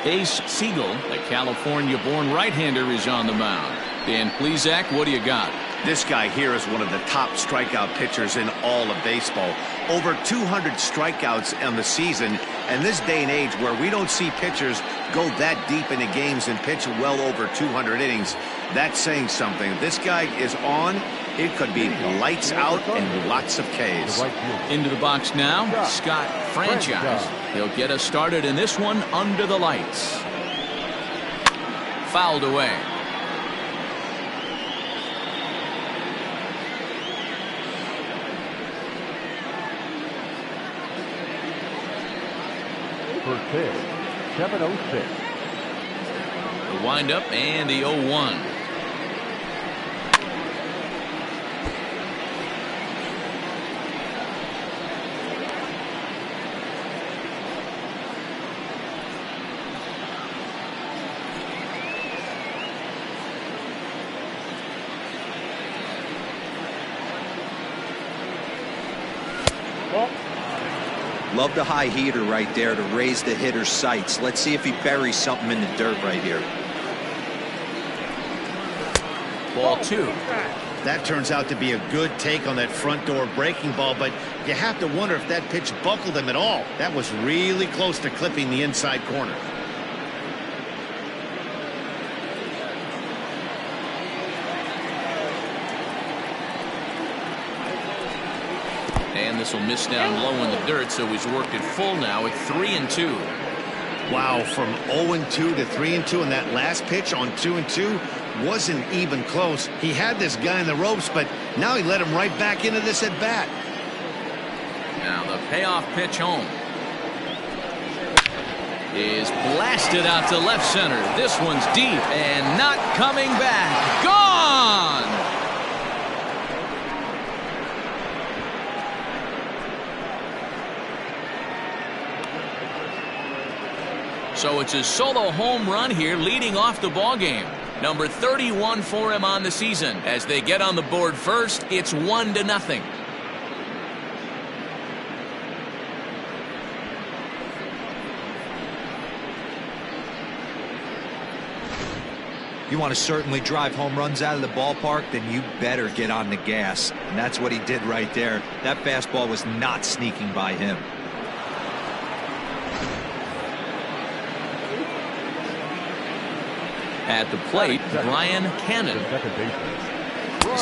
Ace Siegel, a California-born right-hander, is on the mound. Dan Plesac, what do you got? This guy here is one of the top strikeout pitchers in all of baseball. Over 200 strikeouts on the season. And this day and age where we don't see pitchers go that deep into games and pitch well over 200 innings, that's saying something. If this guy is on, it could be lights out and lots of Ks. Into the box now, Scott Franchise. He'll get us started in this one under the lights. Fouled away. First pitch, 7:06. The windup and the 0-1. Love the high heater right there to raise the hitter's sights. Let's see if he buries something in the dirt right here. Ball 2. That turns out to be a good take on that front door breaking ball, but you have to wonder if that pitch buckled him at all. That was really close to clipping the inside corner. And this will miss down low in the dirt, so he's worked it full now at 3-2. Wow, from 0-2 to 3-2, and that last pitch on 2-2 wasn't even close. He had this guy in the ropes, but now he let him right back into this at bat. Now the payoff pitch home is blasted out to left center. This one's deep and not coming back. Gone! So it's a solo home run here leading off the ball game. Number 31 for him on the season. As they get on the board first, it's 1-0. You want to certainly drive home runs out of the ballpark, then you better get on the gas. And that's what he did right there. That fastball was not sneaking by him. At the plate, Brian Cannon.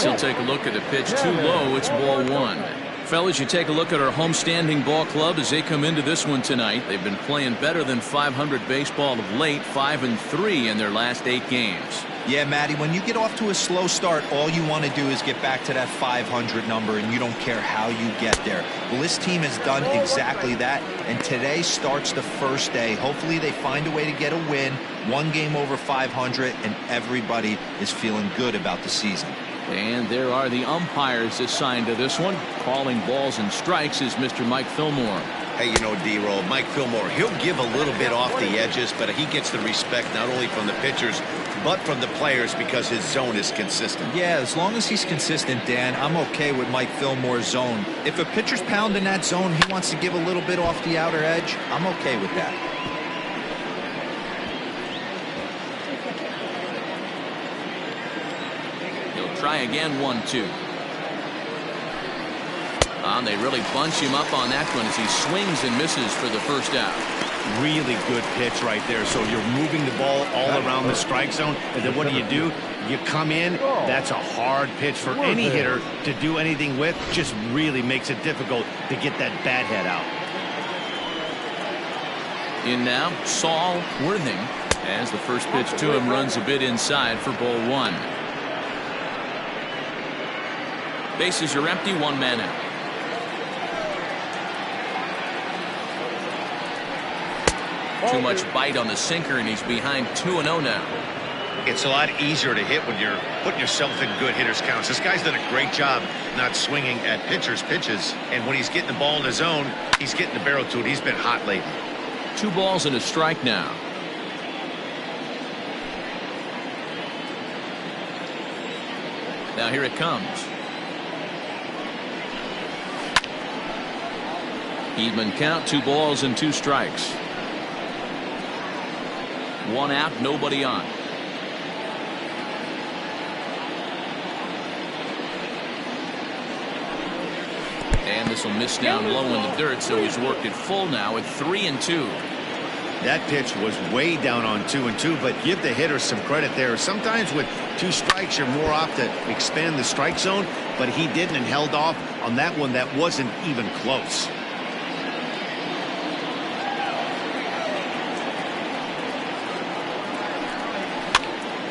He'll take a look at the pitch too low. It's ball 1. Fellas, you take a look at our homestanding ball club as they come into this one tonight. They've been playing better than 500 baseball of late, 5-3 in their last 8 games. Yeah, Matty, when you get off to a slow start, all you want to do is get back to that 500 number, and you don't care how you get there. Well, this team has done exactly that, and today starts the first day. Hopefully they find a way to get a win, 1 game over 500, and everybody is feeling good about the season. And there are the umpires assigned to this one. Calling balls and strikes is Mr. Mike Fillmore. Hey, you know, D-Roll, Mike Fillmore, he'll give a little bit off the edges, but he gets the respect not only from the pitchers, but from the players because his zone is consistent. Yeah, as long as he's consistent, Dan, I'm okay with Mike Fillmore's zone. If a pitcher's pounding that zone, he wants to give a little bit off the outer edge, I'm okay with that. He'll try again, 1-2. They really bunch him up on that one as he swings and misses for the first out. Really good pitch right there. So you're moving the ball all around the strike zone, and then what do? You come in. That's a hard pitch for any hitter to do anything with. Just really makes it difficult to get that bat head out. In now, Saul Worthing, as the first pitch to him runs a bit inside for ball 1. Bases are empty, 1 man out. Too much bite on the sinker, and he's behind 2-0 now. It's a lot easier to hit when you're putting yourself in good hitters' counts. This guy's done a great job not swinging at pitchers' pitches, and when he's getting the ball in his zone, he's getting the barrel to it. He's been hot lately. 2 balls and a strike now. Now here it comes. Even count, 2 balls and 2 strikes. 1 out, nobody on. And this will miss down low in the dirt, so he's worked it full now at 3-2. That pitch was way down on 2-2, but give the hitter some credit there. Sometimes with 2 strikes, you're more off to expand the strike zone, but he didn't and held off on that one that wasn't even close.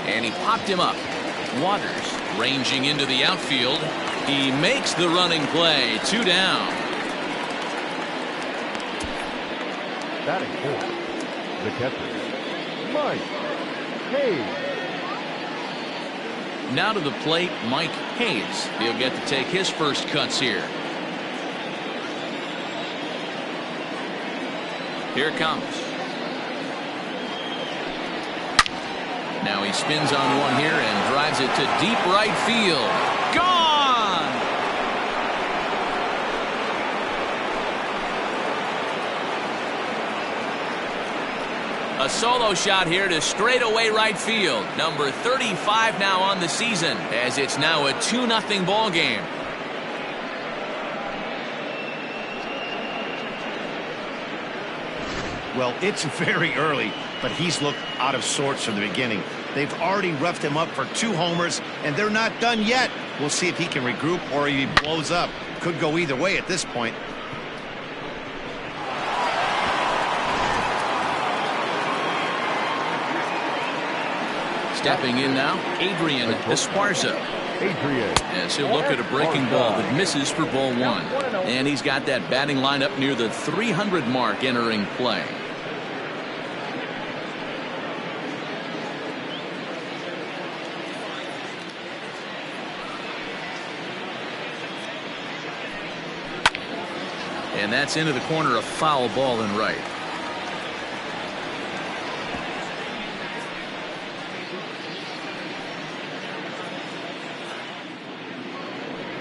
And he popped him up. Waters ranging into the outfield. He makes the running play. 2 down. Batting fourth, the catcher, Mike Hayes. Now to the plate, Mike Hayes. He'll get to take his first cuts here. Here it comes. Now he spins on one here and drives it to deep right field. Gone! A solo shot here to straightaway right field. Number 35 now on the season, as it's now a 2-0 ball game. Well, it's very early, but he's looked out of sorts from the beginning. They've already roughed him up for 2 homers, and they're not done yet. We'll see if he can regroup or he blows up. Could go either way at this point. Stepping in now, Adrian Esparza. As he'll look at a breaking ball that misses for ball 1. And he's got that batting lineup near the 300 mark entering play. And that's into the corner, a foul ball and right.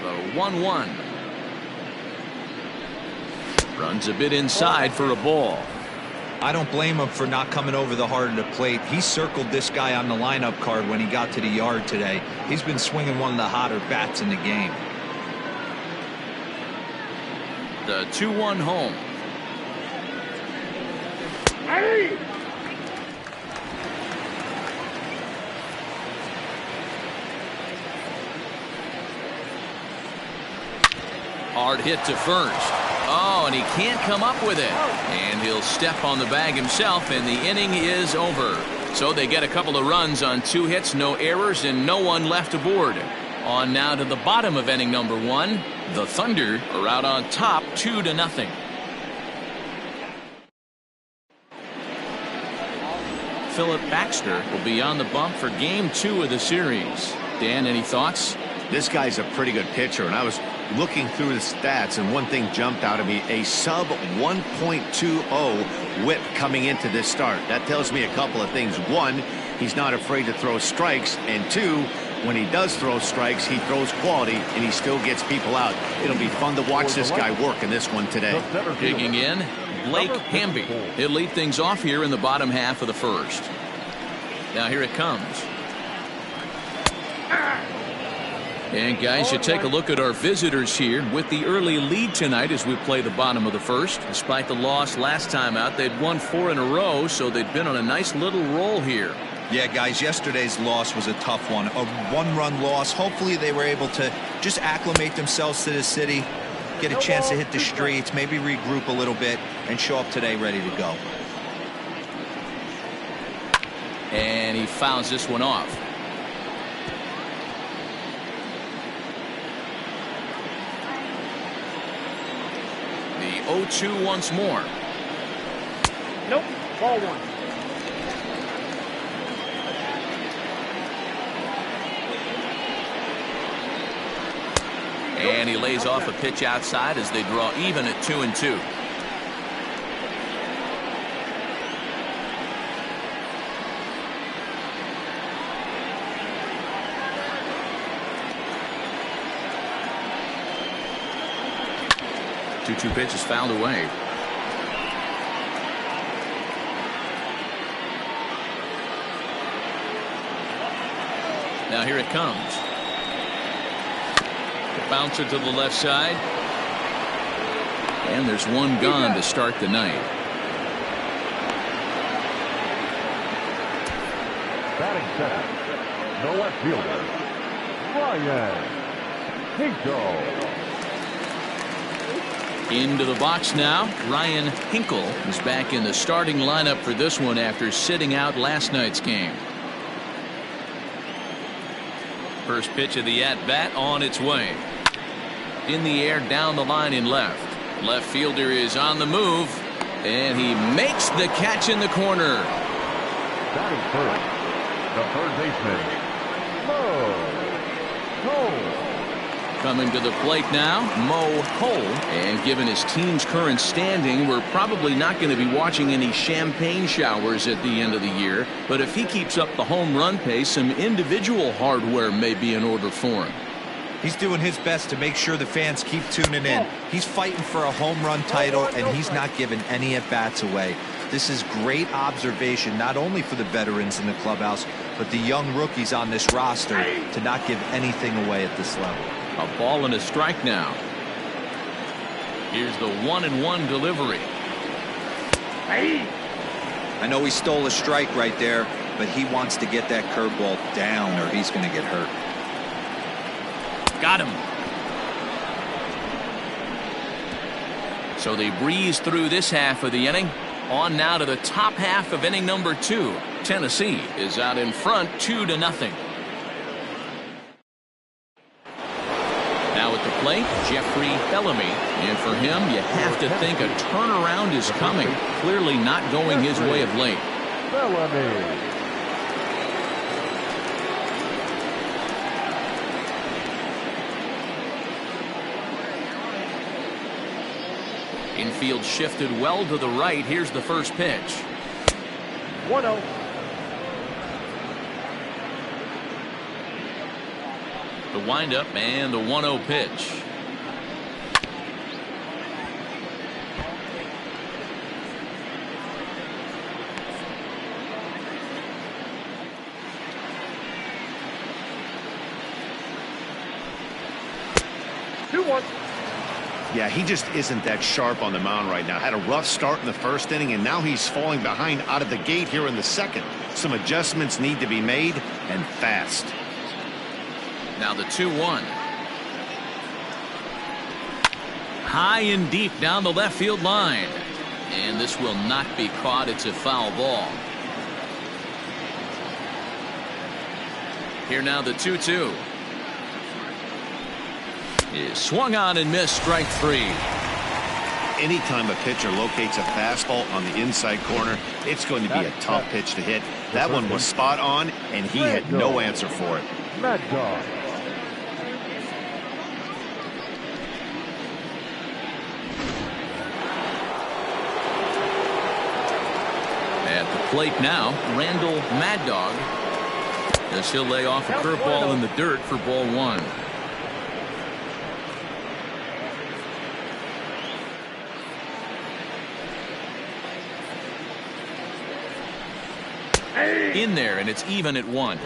The 1-1. Runs a bit inside for a ball. I don't blame him for not coming over the heart of the plate. He circled this guy on the lineup card when he got to the yard today. He's been swinging one of the hotter bats in the game. The 2-1 home. Hey! Hard hit to first. Oh, and he can't come up with it. And he'll step on the bag himself, and the inning is over. So they get a couple of runs on 2 hits, no errors, and no one left aboard. On now to the bottom of inning number 1. The Thunder are out on top 2-0. Philip Baxter will be on the bump for game 2 of the series. Dan, any thoughts? This guy's a pretty good pitcher, and I was looking through the stats, and one thing jumped out at me: a sub 1.20 whip coming into this start. That tells me a couple of things. 1, he's not afraid to throw strikes, and 2, when he does throw strikes, he throws quality, and he still gets people out. It'll be fun to watch this guy work in this one today. Digging in, Blake Hamby. He'll lead things off here in the bottom half of the first. Now here it comes. And guys, you take a look at our visitors here with the early lead tonight as we play the bottom of the first. Despite the loss last time out, they'd won 4 in a row, so they'd been on a nice little roll here. Yeah, guys, yesterday's loss was a tough one. A 1-run loss. Hopefully they were able to just acclimate themselves to the city, get a chance to hit the streets, maybe regroup a little bit, and show up today ready to go. And he fouls this one off. The 0-2 once more. Nope, ball 1. And he lays off a pitch outside as they draw even at 2-2. Two pitches fouled away. Now here it comes. The bouncer to the left side. And there's one gone to start the night. Batting second, the left fielder, Ryan Hinkle. Into the box now. Ryan Hinkle is back in the starting lineup for this one after sitting out last night's game. First pitch of the at-bat on its way. In the air down the line in left. Left fielder is on the move, and he makes the catch in the corner. Batting first, the third baseman, Mo Cole. Coming to the plate now, Mo Cole. And given his team's current standing, we're probably not going to be watching any champagne showers at the end of the year. But if he keeps up the home run pace, some individual hardware may be in order for him. He's doing his best to make sure the fans keep tuning in. He's fighting for a home run title, and he's not giving any at-bats away. This is great observation, not only for the veterans in the clubhouse, but the young rookies on this roster to not give anything away at this level. A ball and a strike now. Here's the 1-1 delivery. I know he stole a strike right there, but he wants to get that curveball down or he's going to get hurt. Got him. So they breeze through this half of the inning. On now to the top half of inning number 2. Tennessee is out in front 2-0. Now at the plate, Jeffrey Bellamy. And for him, you have to think a turnaround is coming. Clearly not going his way of late. Bellamy. Infield shifted well to the right. Here's the first pitch. 1-0. The windup and the 1-0 pitch. Yeah, he just isn't that sharp on the mound right now. Had a rough start in the first inning, and now he's falling behind out of the gate here in the second. Some adjustments need to be made, and fast. Now the 2-1. High and deep down the left field line. And this will not be caught. It's a foul ball. Here now the 2-2. Is swung on and missed, strike 3. Anytime a pitcher locates a fastball on the inside corner, it's going to be a tough pitch to hit. That one was spot on, and he had no answer for it. Mad Dog. At the plate now, Randall Mad Dog. As he'll lay off a curveball in the dirt for ball 1. In there, and it's even at 1.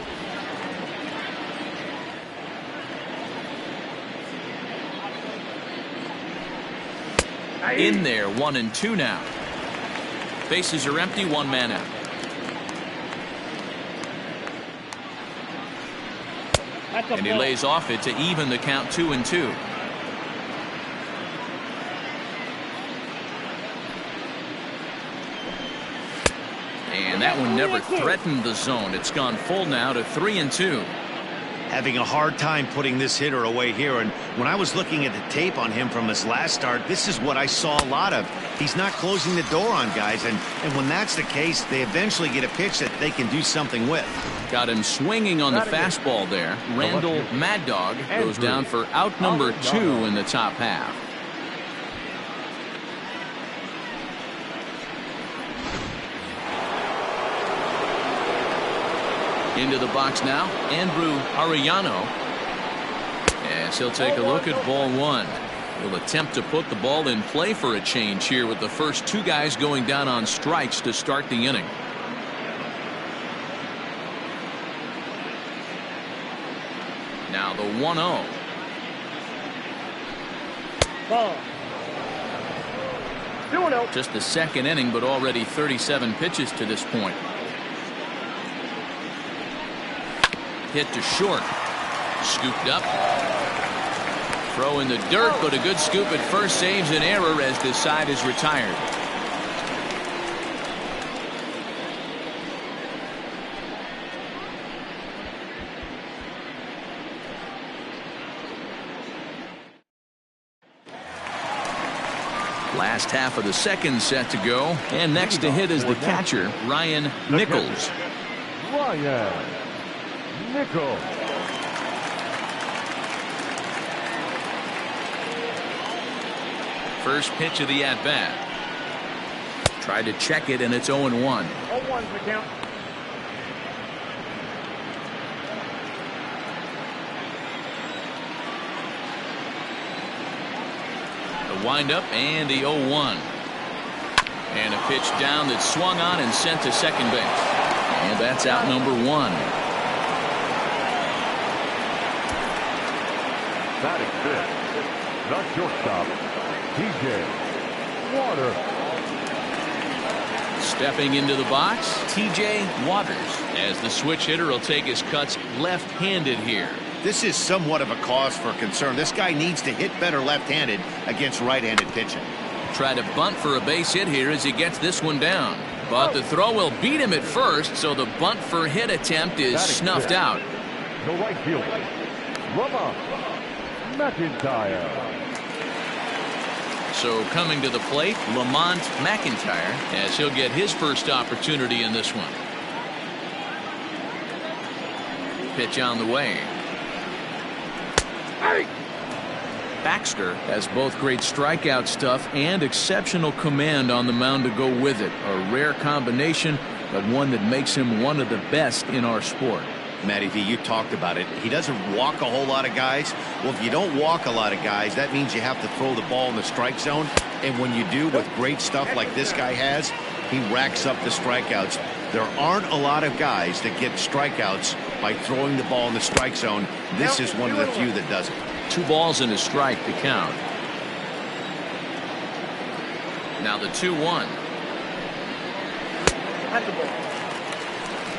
In there, 1-2 now. Bases are empty, 1 man out. And he lays off it to even the count 2-2. And that one never threatened the zone. It's gone full now to 3-2. Having a hard time putting this hitter away here, and when I was looking at the tape on him from his last start, this is what I saw a lot of. He's not closing the door on guys, and when that's the case, they eventually get a pitch that they can do something with. Got him swinging on the fastball there. Randall Mad Dog goes down for out number 2 in the top half. Into the box now, Andrew Arellano. As he'll take a look at ball 1. He'll attempt to put the ball in play for a change here with the first 2 guys going down on strikes to start the inning. 1-0. Ball. 2-0. Just the second inning, but already 37 pitches to this point. Hit to short. Scooped up. Throw in the dirt, but a good scoop at first saves an error as this side is retired. Last half of the second set to go, and next to hit is the catcher, Ryan Nichols. Ryan Nichols. First pitch of the at-bat. Tried to check it, and it's 0-1. 0-1's the count. The windup and the 0-1. And a pitch down that swung on and sent to second base. And that's out number 1. Batting fifth, the shortstop, TJ Waters. Stepping into the box, TJ Waters, as the switch hitter will take his cuts left-handed here. This is somewhat of a cause for concern. This guy needs to hit better left-handed against right-handed pitching. Try to bunt for a base hit here as he gets this one down. But the throw will beat him at first, so the bunt for hit attempt is snuffed out. The right fielder, Lamont McIntyre. So coming to the plate, Lamont McIntyre, as he'll get his first opportunity in this one. Pitch on the way. Baxter has both great strikeout stuff and exceptional command on the mound to go with it. A rare combination, but one that makes him one of the best in our sport. Matty V, you talked about it. He doesn't walk a whole lot of guys. Well, if you don't walk a lot of guys, that means you have to throw the ball in the strike zone. And when you do, with great stuff like this guy has, he racks up the strikeouts. There aren't a lot of guys that get strikeouts by throwing the ball in the strike zone. This is one of the few that does it. 2 balls and a strike to count. Now the 2-1.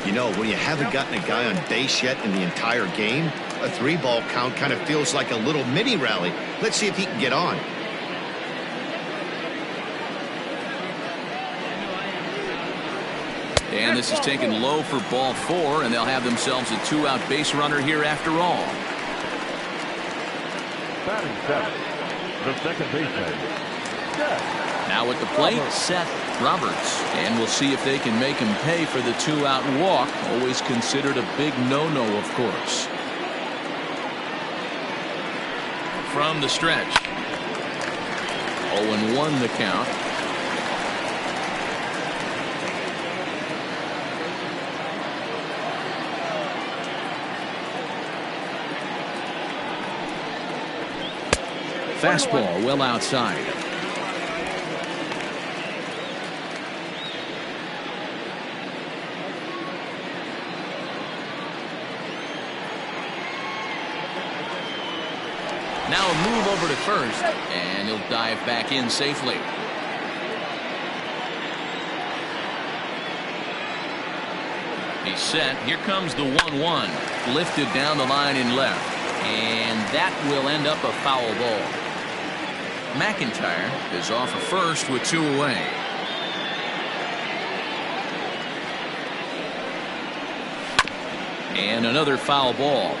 You know, when you haven't gotten a guy on base yet in the entire game, a 3-ball count kind of feels like a little mini rally. Let's see if he can get on. And this is taken low for ball 4, and they'll have themselves a 2-out base runner here after all. Batting seventh, the second baseman, Seth. Now at the plate, Seth Roberts. And we'll see if they can make him pay for the 2-out walk. Always considered a big no-no, of course. From the stretch. 0-1 the count. Fastball well outside. Now a move over to first, and he'll dive back in safely. He's set. Here comes the 1-1. Lifted down the line in left. And that will end up a foul ball. McIntyre is off of first with 2 away. And another foul ball.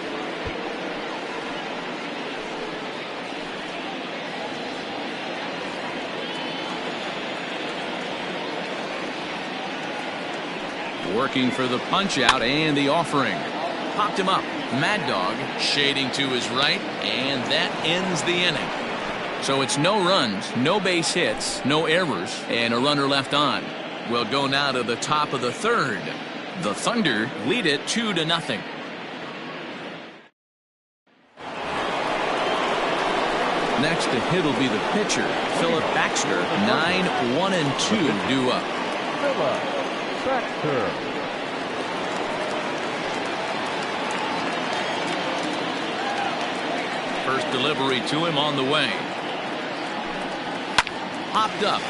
Working for the punch out and the offering. Popped him up. Mad Dog shading to his right, and that ends the inning. So it's no runs, no base hits, no errors, and a runner left on. We'll go now to the top of the third. The Thunder lead it 2-0. Next to hit will be the pitcher, Philip Baxter. 9-1-2 due up. Philip Baxter. First delivery to him on the way. Popped up.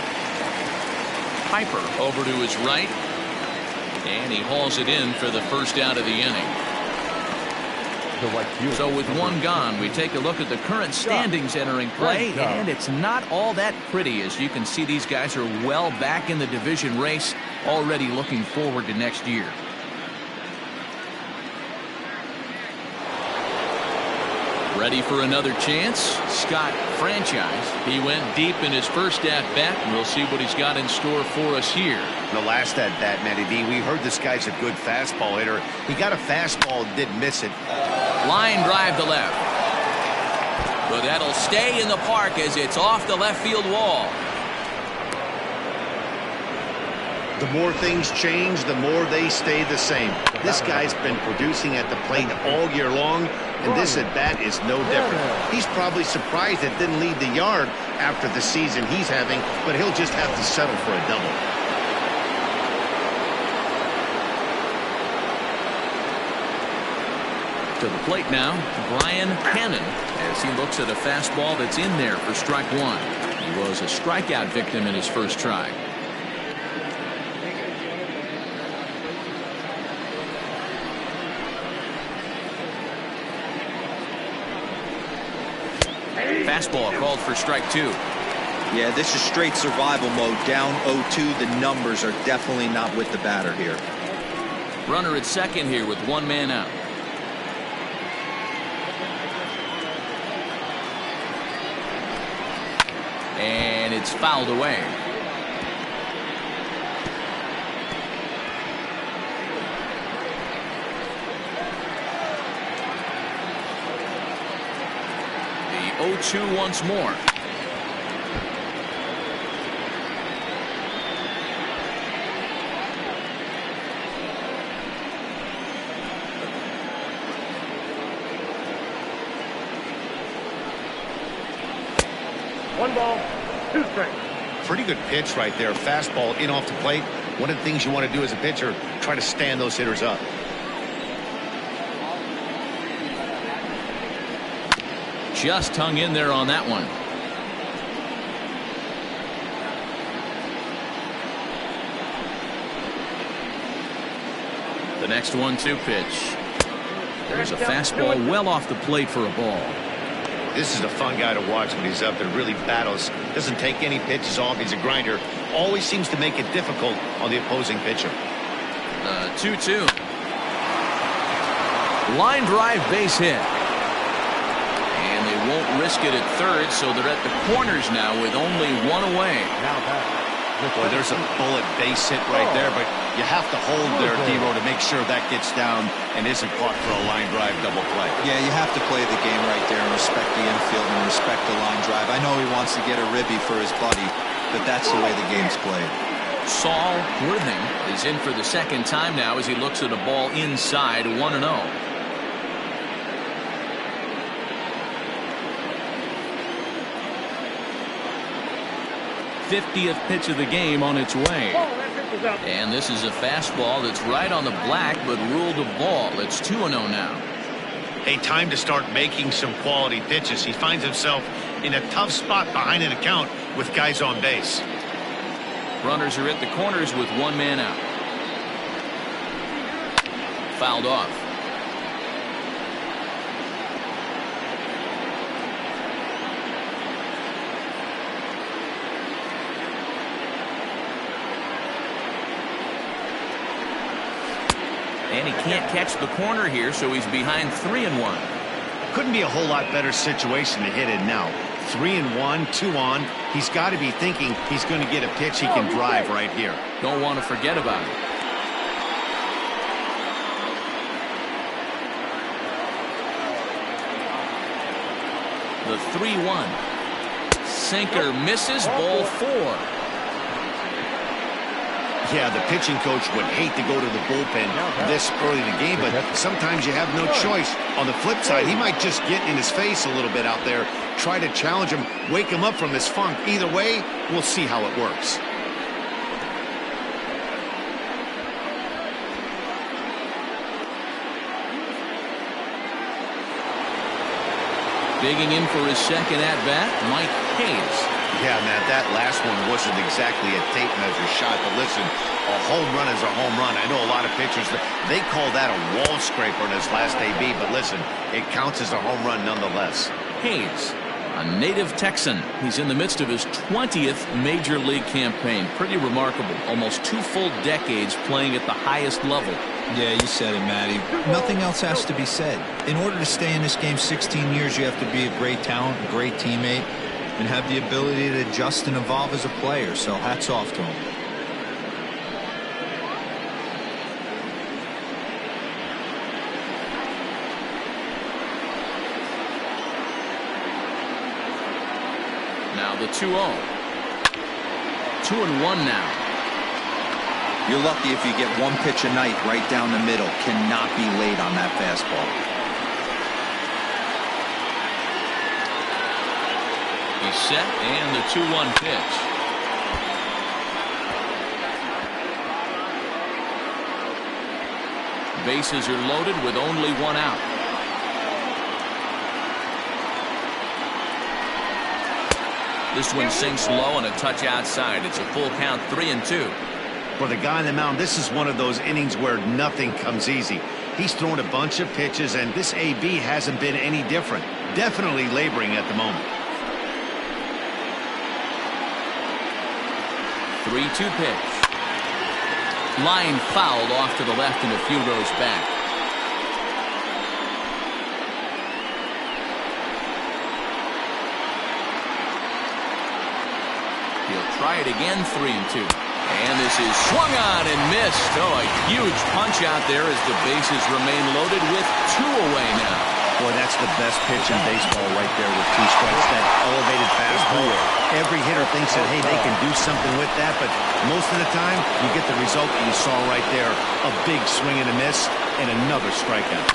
Piper over to his right. And he hauls it in for the first out of the inning. So with one gone, we take a look at the current standings entering play, and it's not all that pretty. As you can see, these guys are well back in the division race, already looking forward to next year. Ready for another chance? Scott Franchise. He went deep in his first at-bat, and we'll see what he's got in store for us here. The last at-bat, Matty D, we heard this guy's a good fastball hitter. He got a fastball, didn't miss it. Line drive to left. But that'll stay in the park as it's off the left field wall. The more things change, the more they stay the same. This guy's been producing at the plate all year long, and this at-bat is no different. He's probably surprised it didn't leave the yard after the season he's having, but he'll just have to settle for a double. To the plate now, Brian Cannon, as he looks at a fastball that's in there for strike one. He was a strikeout victim in his first try. Fastball called for strike two. Yeah, this is straight survival mode. Down 0-2. The numbers are definitely not with the batter here. Runner at second here with one man out. And it's fouled away. The 0-2 once more. One ball, two strikes. Pretty good pitch right there. Fastball in off the plate. One of the things you want to do as a pitcher, try to stand those hitters up. Just hung in there on that one. The next 1-2 pitch. There's a fastball well off the plate for a ball. This is a fun guy to watch when he's up there. Really battles. Doesn't take any pitches off. He's a grinder. Always seems to make it difficult on the opposing pitcher. 2-2. Line drive base hit. And they won't risk it at third, so they're at the corners now with only one away. Boy, there's a bullet base hit right there, but you have to hold there, D-Row, to make sure that gets down and isn't caught for a line drive double play. Yeah, you have to play the game right there and respect the infield and respect the line drive. I know he wants to get a ribby for his buddy, but that's the way the game's played. Saul Worthing is in for the second time now as he looks at a ball inside 1-0. 50th pitch of the game on its way. And this is a fastball that's right on the black but ruled a ball. It's 2-0 now. Hey, time to start making some quality pitches. He finds himself in a tough spot behind an account with guys on base. Runners are at the corners with one man out. Fouled off. And he can't catch the corner here, so he's behind 3-1. Couldn't be a whole lot better situation to hit it now. 3-1, 2 on. He's got to be thinking he's going to get a pitch he can drive right here. Don't want to forget about it. The 3-1. Sinker misses, ball 4. Yeah, the pitching coach would hate to go to the bullpen this early in the game, but sometimes you have no choice. On the flip side, he might just get in his face a little bit out there, try to challenge him, wake him up from his funk. Either way, we'll see how it works. Digging in for his second at-bat, Mike Hayes. Yeah, man, that last one wasn't exactly a tape measure shot, but listen, a home run is a home run. I know a lot of pitchers, they call that a wall scraper in his last AB, but listen, it counts as a home run nonetheless. Hayes, a native Texan. He's in the midst of his 20th major league campaign. Pretty remarkable. Almost 2 full decades playing at the highest level. Yeah, you said it, Matty. Nothing else has to be said. In order to stay in this game 16 years, you have to be a great talent, a great teammate, and have the ability to adjust and evolve as a player. So hats off to him. Now the 2-0. 2-1 now. You're lucky if you get one pitch a night right down the middle. Cannot be late on that fastball. He's set, and the 2-1 pitch. Bases are loaded with only 1 out. This one sinks low and a touch outside. It's a full count, 3-2. For the guy on the mound, this is one of those innings where nothing comes easy. He's thrown a bunch of pitches, and this AB hasn't been any different. Definitely laboring at the moment. 3-2 pitch. Line fouled off to the left and a few rows back. He'll try it again, 3-2. And this is swung on and missed. Oh, a huge punch out there as the bases remain loaded with 2 away now. Boy, that's the best pitch in baseball right there with 2 strikes. That elevated fastball. Every hitter thinks that, hey, they can do something with that, but most of the time, you get the result that you saw right there. A big swing and a miss, and another strikeout.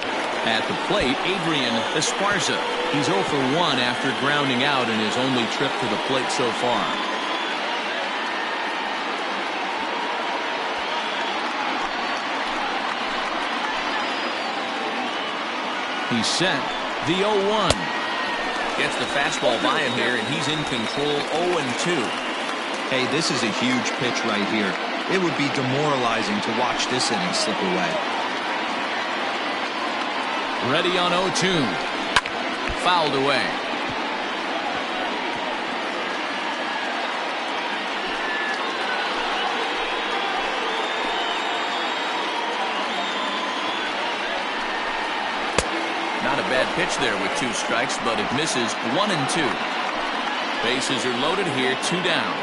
At the plate, Adrian Esparza. He's 0 for 1 after grounding out in his only trip to the plate so far. He's set. The 0-1. Gets the fastball by him here, and he's in control, 0-2. Hey, this is a huge pitch right here. It would be demoralizing to watch this inning slip away. Ready on 0-2. Fouled away. Not a bad pitch there with 2 strikes, but it misses 1-2. Bases are loaded here, 2 down.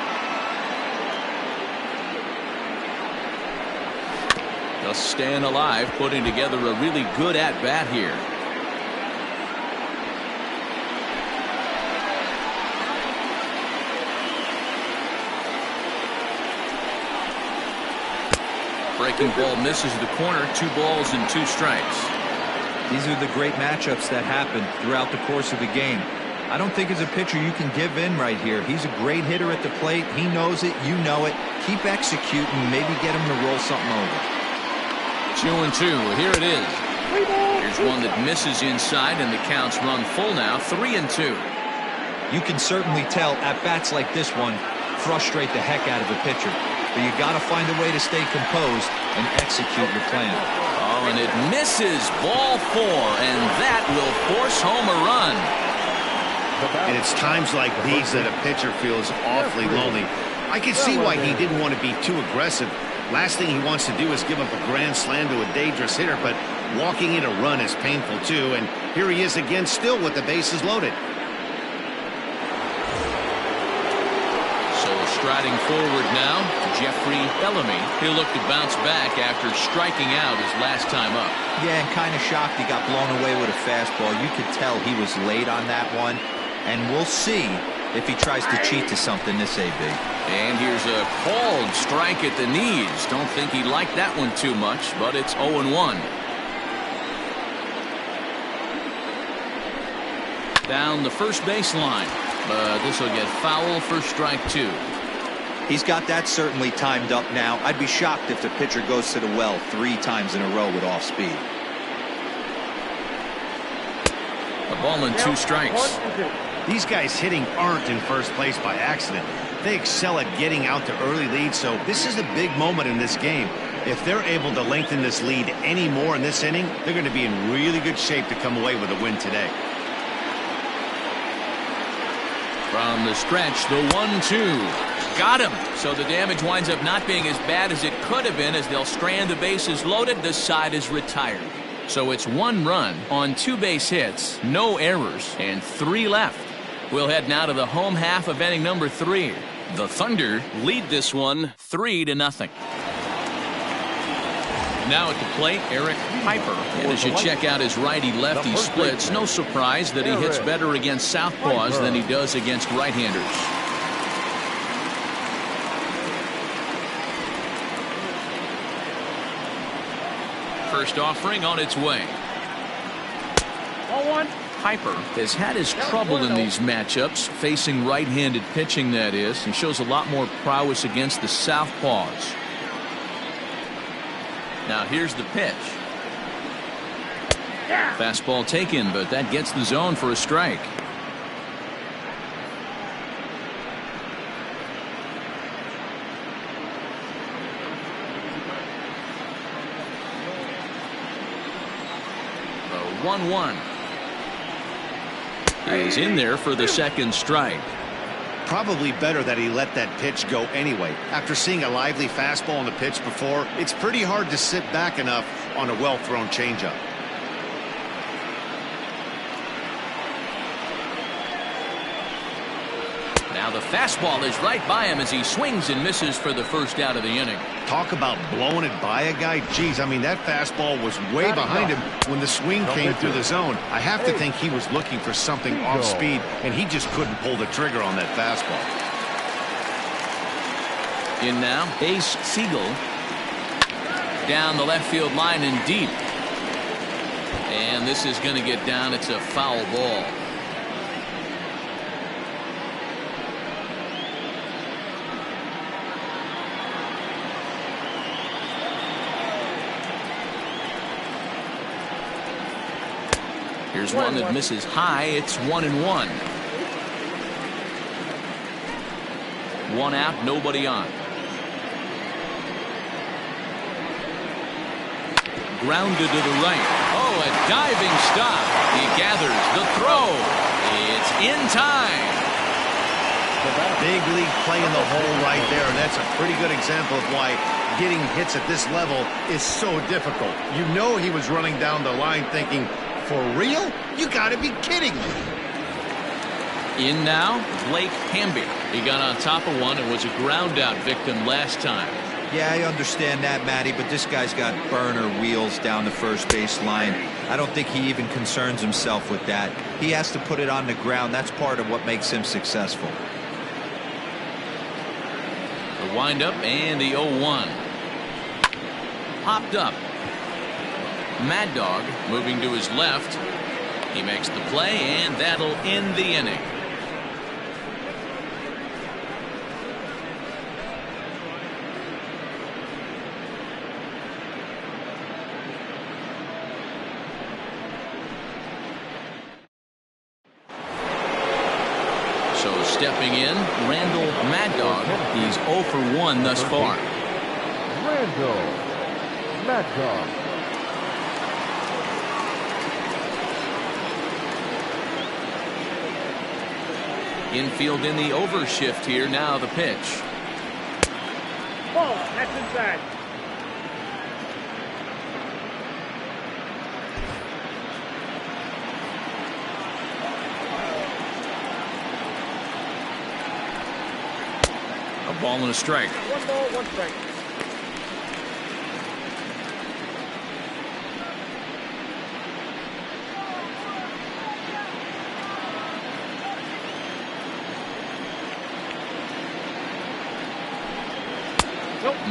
Just staying alive, putting together a really good at-bat here. Breaking ball misses the corner, 2 balls and 2 strikes. These are the great matchups that happen throughout the course of the game. I don't think as a pitcher you can give in right here. He's a great hitter at the plate. He knows it. You know it. Keep executing. Maybe get him to roll something over. 2-2. Here it is. Here's one that misses inside, and the count's run full now. 3-2. You can certainly tell at bats like this one frustrate the heck out of a pitcher. But you got to find a way to stay composed and execute your plan. Oh, and it misses, ball 4, and that will force home a run. And it's times like these that a pitcher feels awfully lonely. I can see why he didn't want to be too aggressive. Last thing he wants to do is give up a grand slam to a dangerous hitter, but walking in a run is painful too, and here he is again still with the bases loaded. Striding forward now, Jeffrey Bellamy. He'll look to bounce back after striking out his last time up. Yeah, and kind of shocked he got blown away with a fastball. You could tell he was late on that one, and we'll see if he tries to cheat to something this AB. And here's a called strike at the knees. Don't think he liked that one too much, but it's 0-1. Down the first baseline, but this will get foul for strike 2. He's got that certainly timed up now. I'd be shocked if the pitcher goes to the well 3 times in a row with off speed. A ball and 2 strikes. These guys hitting aren't in first place by accident. They excel at getting out to early leads, so this is a big moment in this game. If they're able to lengthen this lead any more in this inning, they're going to be in really good shape to come away with a win today. From the stretch, the 1-2. Got him. So the damage winds up not being as bad as it could have been as they'll strand the bases loaded. This side is retired. So it's 1 run on 2 base hits, no errors, and 3 left. We'll head now to the home half of inning number 3. The Thunder lead this one 3-0. Now at the plate, Eric Piper. And as you check out his righty-lefty splits, no surprise that he hits better against southpaws than he does against right-handers. First offering on its way. 0-1. Piper has had his trouble in these matchups, facing right-handed pitching, that is, and shows a lot more prowess against the southpaws. Now here's the pitch. Fastball taken, but that gets the zone for a strike. The 1-1 is in there for the second strike. Probably better that he let that pitch go anyway. After seeing a lively fastball on the pitch before, it's pretty hard to sit back enough on a well-thrown changeup. Now the fastball is right by him as he swings and misses for the first out of the inning. Talk about blowing it by a guy. Geez, I mean, that fastball was way behind him when the swing came through the zone. I have to think he was looking for something off speed, and he just couldn't pull the trigger on that fastball. In now, Ace Siegel. Down the left field line and deep. And this is going to get down. It's a foul ball. Here's one that misses high. It's 1-1. 1 out, nobody on. Grounded to the right. Oh, a diving stop. He gathers the throw. It's in time. Big league play in the hole right there, and that's a pretty good example of why getting hits at this level is so difficult. You know he was running down the line thinking, for real? You gotta be kidding me. In now, Blake Hamby. He got on top of one and was a ground out victim last time. Yeah, I understand that, Matty, but this guy's got burner wheels down the first base line. I don't think he even concerns himself with that. He has to put it on the ground. That's part of what makes him successful. The windup and the 0-1. Popped up. Mad Dog moving to his left. He makes the play, and that'll end the inning. So stepping in, Randall Mad Dog. He's 0 for 1 thus far. Randall Mad Dog. Infield in the overshift here. Now the pitch. Ball, that's inside. A ball and a strike. 1 ball, 1 strike.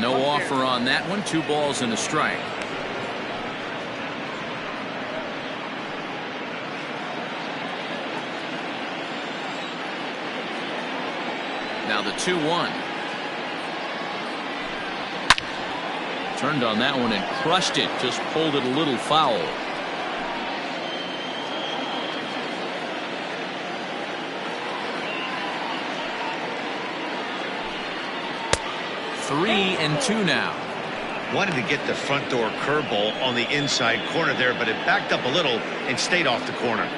No offer on that one. 2 balls and a strike. Now the 2-1. Turned on that one and crushed it. Just pulled it a little foul. 3-2 now. Wanted to get the front door curveball on the inside corner there, but it backed up a little and stayed off the corner.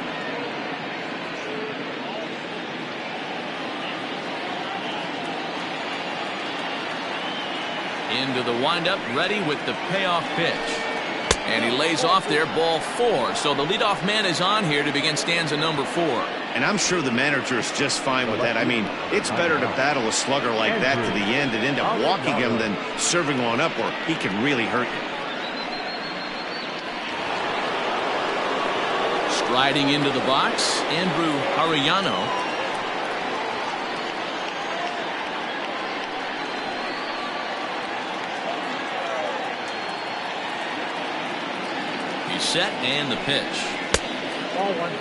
Into the windup, ready with the payoff pitch. And he lays off there, ball 4. So the leadoff man is on here to begin stanza number 4. And I'm sure the manager is just fine with that. I mean, it's better to battle a slugger like that to the end and end up walking him than serving one up where he can really hurt you. Striding into the box, Andrew Arellano. He's set and the pitch. Ball 1.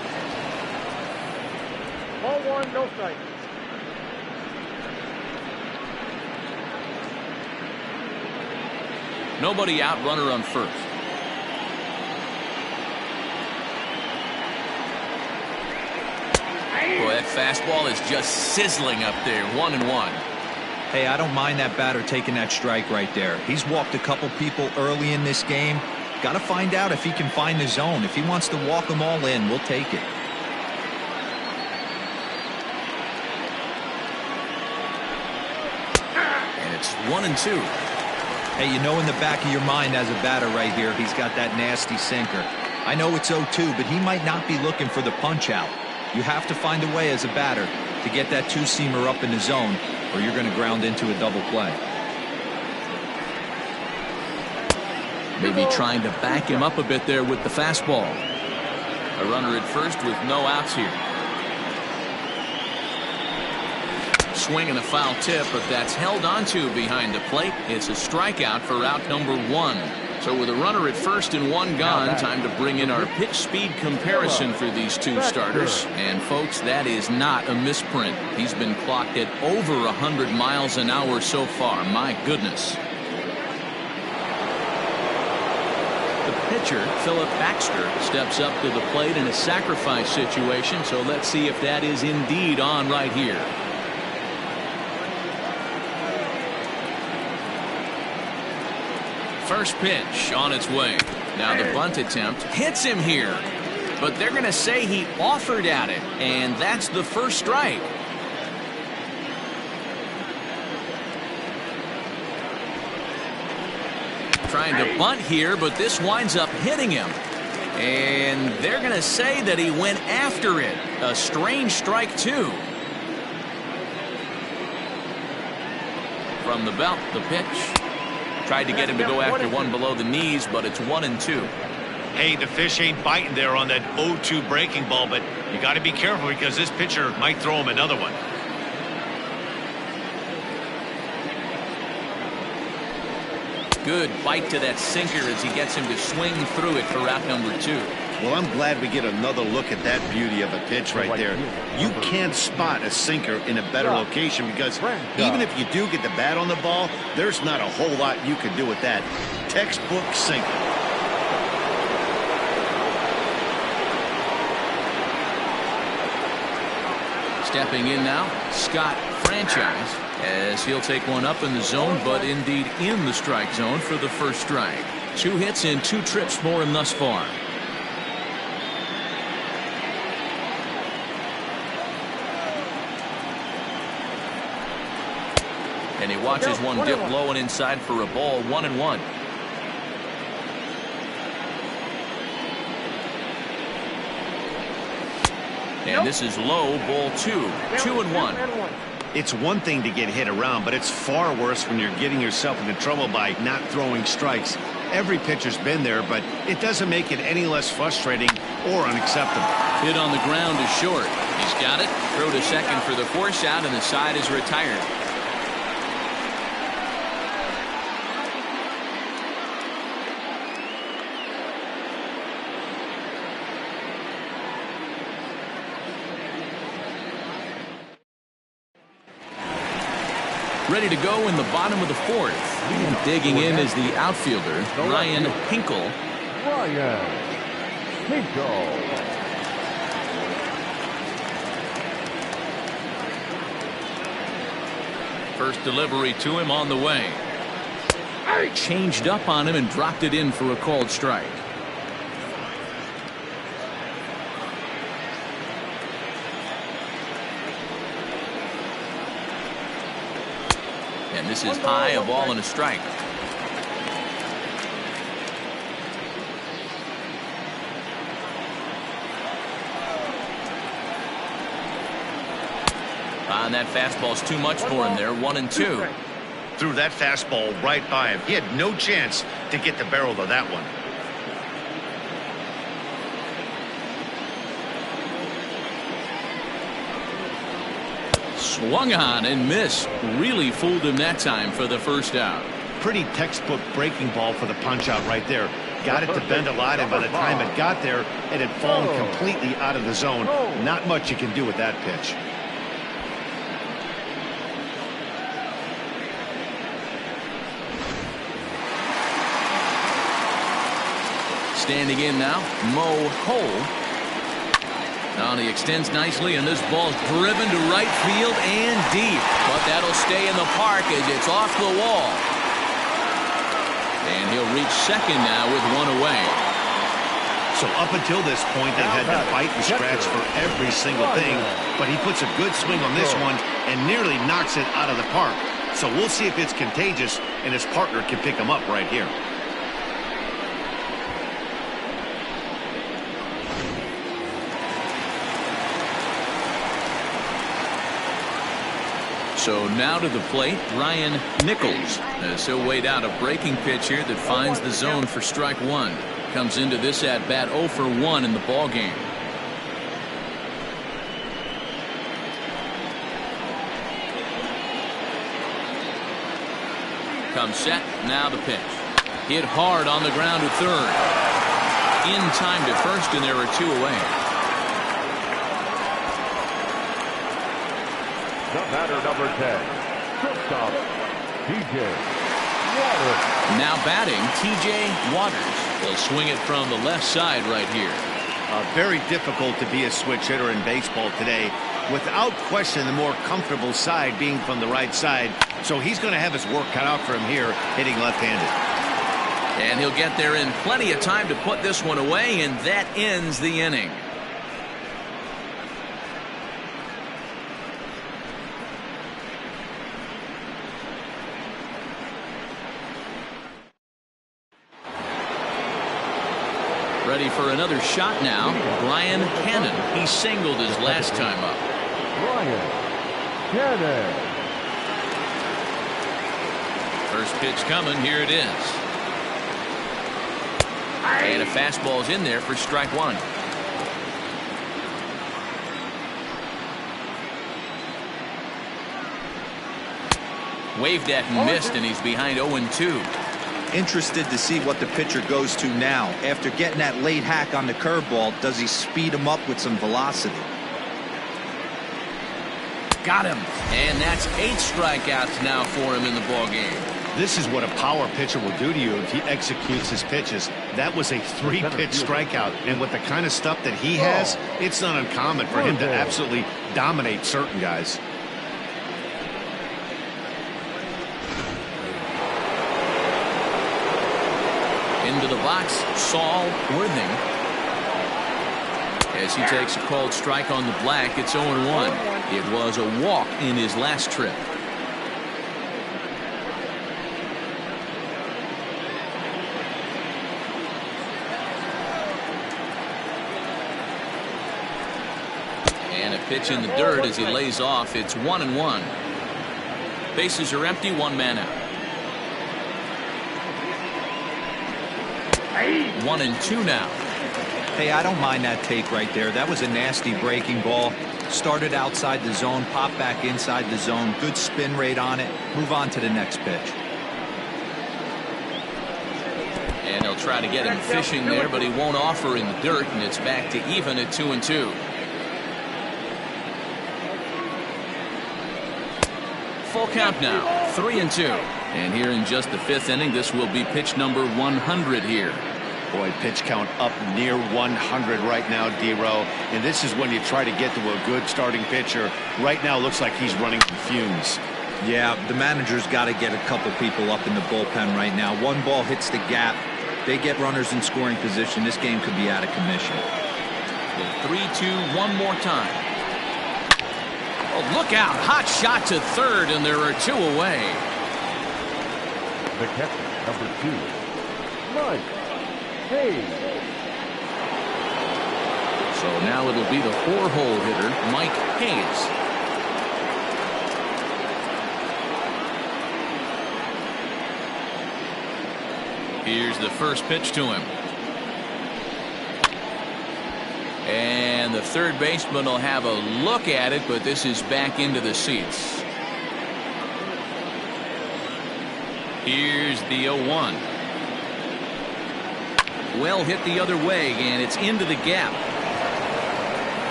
Ball 1, no strike. Nobody out, runner on first. Boy, that fastball is just sizzling up there. 1-1. Hey, I don't mind that batter taking that strike right there. He's walked a couple people early in this game. Got to find out if he can find the zone. If he wants to walk them all in, we'll take it. And it's 1-2. Hey, you know in the back of your mind as a batter right here, he's got that nasty sinker. I know it's 0-2, but he might not be looking for the punch out. You have to find a way as a batter to get that two-seamer up in the zone, or you're going to ground into a double play. Maybe trying to back him up a bit there with the fastball. A runner at first with no outs here. Swing and a foul tip, but that's held onto behind the plate. It's a strikeout for out number 1. So with a runner at first and 1 gone, time to bring in our pitch speed comparison for these two starters. And folks, that is not a misprint. He's been clocked at over 100 miles an hour so far. My goodness. Pitcher Philip Baxter steps up to the plate in a sacrifice situation, so let's see if that is indeed on right here. First pitch on its way. Now the bunt attempt hits him here, but they're going to say he offered at it, and that's the first strike. Trying to bunt here, but this winds up hitting him. And they're going to say that he went after it. A strange strike, too. From the belt, the pitch. Tried to get him to go after one below the knees, but it's 1-2. Hey, the fish ain't biting there on that 0-2 breaking ball, but you got to be careful because this pitcher might throw him another one. Good bite to that sinker as he gets him to swing through it for out number 2. Well, I'm glad we get another look at that beauty of a pitch right there. You can't spot a sinker in a better location because even if you do get the bat on the ball, there's not a whole lot you can do with that. Textbook sinker. Stepping in now, Scott Franchise, as he'll take one up in the zone, but indeed in the strike zone for the first strike. 2 hits and 2 trips for him thus far. And he watches one dip low and inside for a ball. 1-1. And this is low, ball 2. 2-1. It's one thing to get hit around, but it's far worse when you're getting yourself into trouble by not throwing strikes. Every pitcher's been there, but it doesn't make it any less frustrating or unacceptable. Hit on the ground is short. He's got it. Throw to second for the force out, and the side is retired. Ready to go in the bottom of the 4th. And digging in is the outfielder, Ryan Hinkle. Ryan Hinkle. First delivery to him on the way. Changed up on him and dropped it in for a called strike. And this is high, a ball and a strike. And that fastball's too much for him there. 1-2. Threw that fastball right by him. He had no chance to get the barrel of that one. Swung on and missed. Really fooled him that time for the first out. Pretty textbook breaking ball for the punch out right there. Got it to bend a lot, and by the time it got there, it had fallen completely out of the zone. Not much you can do with that pitch. Standing in now, Mo Cole. Now he extends nicely, and this ball's driven to right field and deep. But that'll stay in the park as it's off the wall. And he'll reach second now with one away. So up until this point, they've had to fight and scratch for every single thing. But he puts a good swing on this one and nearly knocks it out of the park. So we'll see if it's contagious and his partner can pick him up right here. So now to the plate, Ryan Nichols. As he'll wait out a breaking pitch here that finds the zone for strike one. Comes into this at bat 0 for 1 in the ball game. Comes set, now the pitch. Hit hard on the ground to third. In time to first, and there are 2 away. The batter, number 10, shortstop, T.J. Waters. Now batting, T.J. Waters. They'll swing it from the left side right here. Very difficult to be a switch hitter in baseball today. Without question, the more comfortable side being from the right side. So he's going to have his work cut out for him here, hitting left-handed. And he'll get there in plenty of time to put this one away, and that ends the inning. Ready for another shot now. Brian Cannon. He singled his last time up. Brian Cannon. First pitch coming. Here it is. And a fastball's in there for strike one. Waved at and missed, and he's behind 0-2. Interested to see what the pitcher goes to now. After getting that late hack on the curveball, does he speed him up with some velocity? Got him. And that's 8 strikeouts now for him in the ball game. This is what a power pitcher will do to you if he executes his pitches. That was a 3-pitch strikeout, and with the kind of stuff that he has, it's not uncommon for him to absolutely dominate certain guys. Into the box, Saul Worthing. As he takes a called strike on the black, it's 0-1. It was a walk in his last trip. And a pitch in the dirt as he lays off. It's 1-1. Bases are empty, 1 man out. 1-2 now. Hey, I don't mind that take right there. That was a nasty breaking ball. Started outside the zone, popped back inside the zone. Good spin rate on it. Move on to the next pitch. And they'll try to get him fishing there, but he won't offer in the dirt, and it's back to even at 2-2. Full count now, 3-2. And here in just the 5th inning, this will be pitch number 100 here. Boy, pitch count up near 100 right now, D-Row. And this is when you try to get to a good starting pitcher. Right now, looks like he's running from fumes. Yeah, the manager's got to get a couple people up in the bullpen right now. One ball hits the gap. They get runners in scoring position. This game could be out of commission. The 3-2 one more time. Oh, look out. Hot shot to third, and there are 2 away. The catcher, number 2, Mike Hayes. So now it'll be the 4-hole hitter, Mike Hayes. Here's the first pitch to him. And the third baseman will have a look at it, but this is back into the seats. Here's the 0-1. Well hit the other way, and it's into the gap.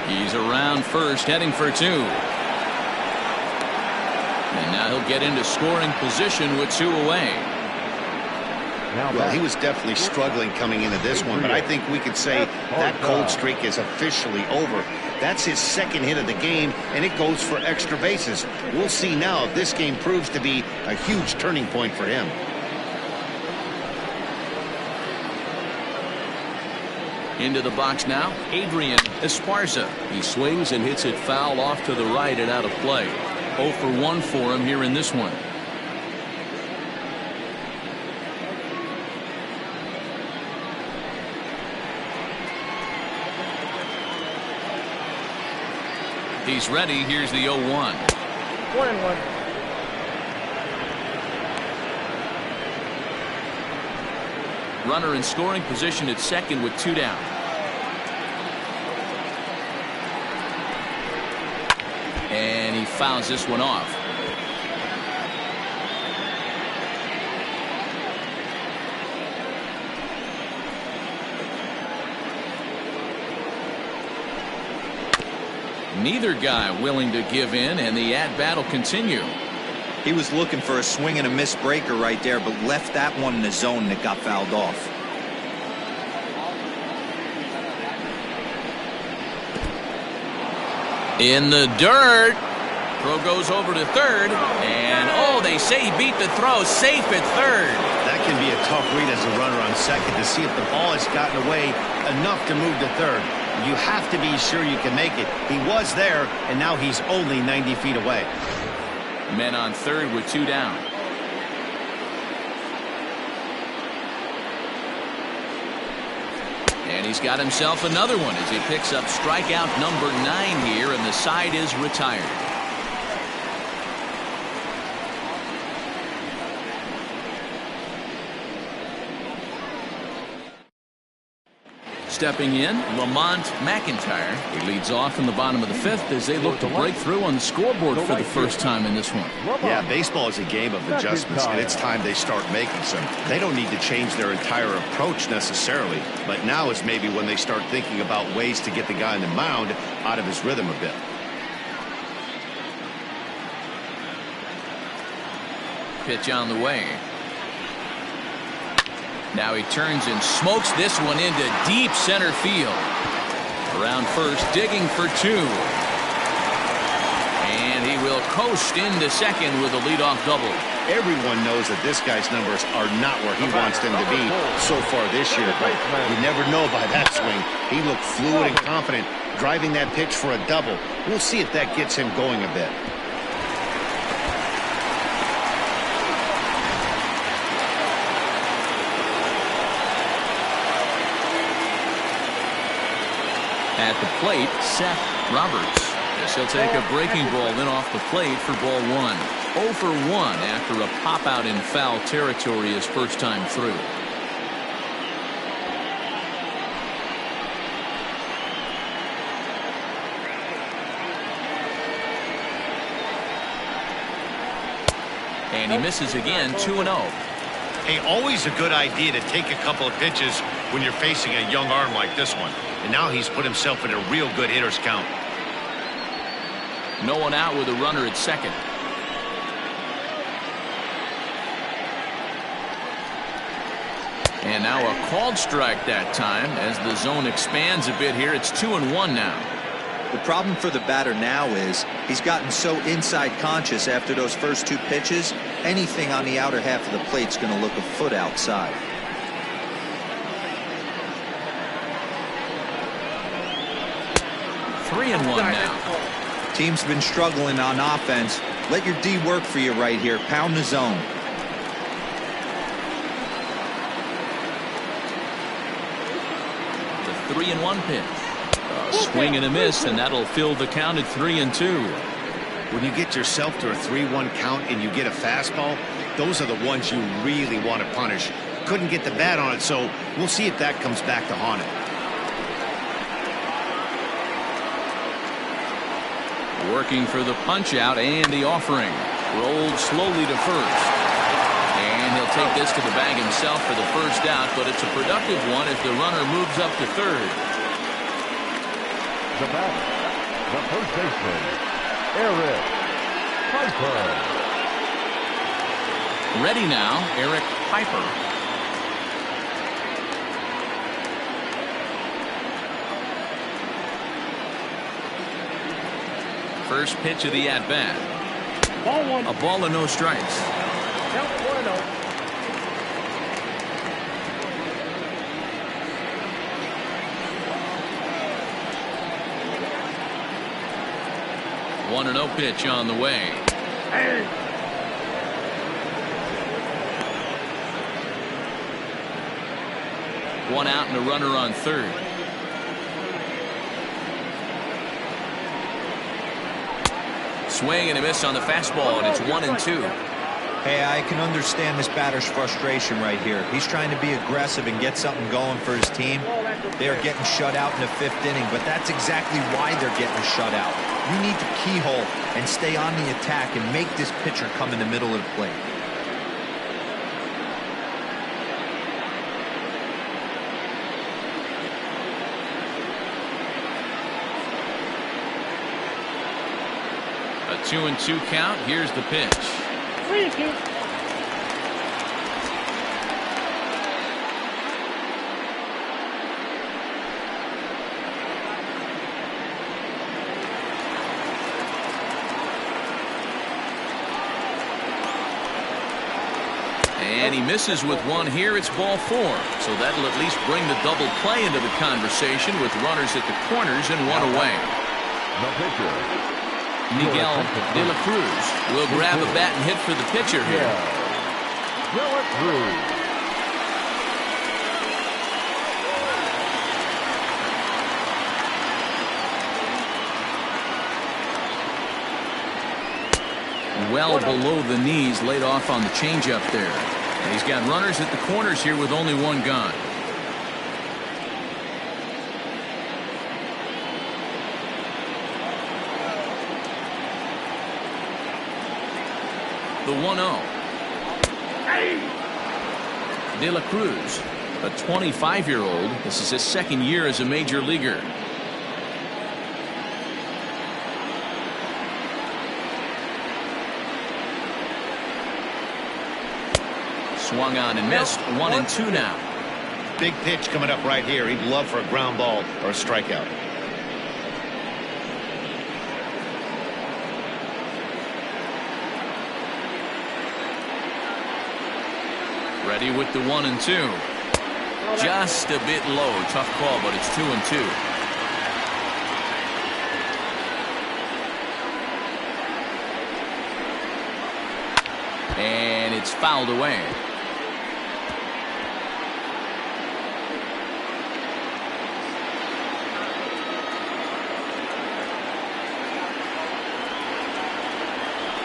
He's around first, heading for 2. And now he'll get into scoring position with 2 away. Well, he was definitely struggling coming into this one, but I think we could say that cold streak is officially over. That's his second hit of the game, and it goes for extra bases. We'll see now if this game proves to be a huge turning point for him. Into the box now, Adrian Esparza. He swings and hits it foul off to the right and out of play. 0 for 1 for him here in this one. He's ready. Here's the 0-1. 1-1. Runner in scoring position at second with 2 down. And he fouls this one off. Neither guy willing to give in, and the at-bat will continue. He was looking for a swing and a miss breaker right there, but left that one in the zone that got fouled off. In the dirt. Throw goes over to third, and oh, they say he beat the throw. Safe at third. That can be a tough read as a runner on second to see if the ball has gotten away enough to move to third. You have to be sure you can make it. He was there, and now he's only 90 feet away. Men on third with 2 down. And he's got himself another one as he picks up strikeout number 9 here, and the side is retired. Stepping in, Lamont McIntyre. He leads off in the bottom of the 5th as they look to break through on the scoreboard for the first time in this one. Yeah, baseball is a game of adjustments, and it's time they start making some. They don't need to change their entire approach necessarily, but now is maybe when they start thinking about ways to get the guy on the mound out of his rhythm a bit. Pitch on the way. Now he turns and smokes this one into deep center field. Around first, digging for 2. And he will coast into second with a leadoff double. Everyone knows that this guy's numbers are not where he wants them to be so far this year, but you never know by that swing. He looked fluid and confident, driving that pitch for a double. We'll see if that gets him going a bit. At the plate, Seth Roberts. Yes, he'll take a breaking ball in off the plate for ball 1. 0 for 1 after a pop out in foul territory his first time through. And he misses again, 2-0. Hey, always a good idea to take a couple of pitches when you're facing a young arm like this one. And now he's put himself in a real good hitter's count. No one out with a runner at second. And now a called strike that time as the zone expands a bit here. It's 2-1 now. The problem for the batter now is he's gotten so inside conscious after those first 2 pitches, anything on the outer half of the plate's going to look a foot outside. Three and one now. Team's been struggling on offense. Let your D work for you right here. Pound the zone. The 3-1 pitch. Swing and a miss, and that'll fill the count at 3-2. When you get yourself to a 3-1 count and you get a fastball, those are the ones you really want to punish. Couldn't get the bat on it, so we'll see if that comes back to haunt it. Working for the punch out and the offering. Rolled slowly to first. And he'll take this to the bag himself for the first out, but it's a productive one if the runner moves up to third. The batter, the first baseman, Eric Piper. Ready now, Eric Piper. First pitch of the at-bat. Ball one. A ball and no strikes. Count 1-0. 1-0 pitch on the way. One out and a runner on third. Swing and a miss on the fastball, and it's 1-2. Hey, I can understand this batter's frustration right here. He's trying to be aggressive and get something going for his team. They are getting shut out in the 5th inning, but that's exactly why they're getting shut out. You need to keyhole and stay on the attack and make this pitcher come in the middle of the plate. A 2-2 count. Here's the pitch. 3-2. And he misses with one here. It's ball 4. So that'll at least bring the double play into the conversation with runners at the corners and one away. The pitcher, Miguel De La Cruz will grab a bat and hit for the pitcher here. De La Cruz. Well below the knees, laid off on the changeup there. And he's got runners at the corners here with only one gone. The 1-0. De La Cruz, a 25-year-old. This is his 2nd year as a major leaguer. Swung on and missed. 1-2 now. Big pitch coming up right here. He'd love for a ground ball or a strikeout. Ready with the 1-2. Just a bit low. Tough call, but it's 2-2. And it's fouled away.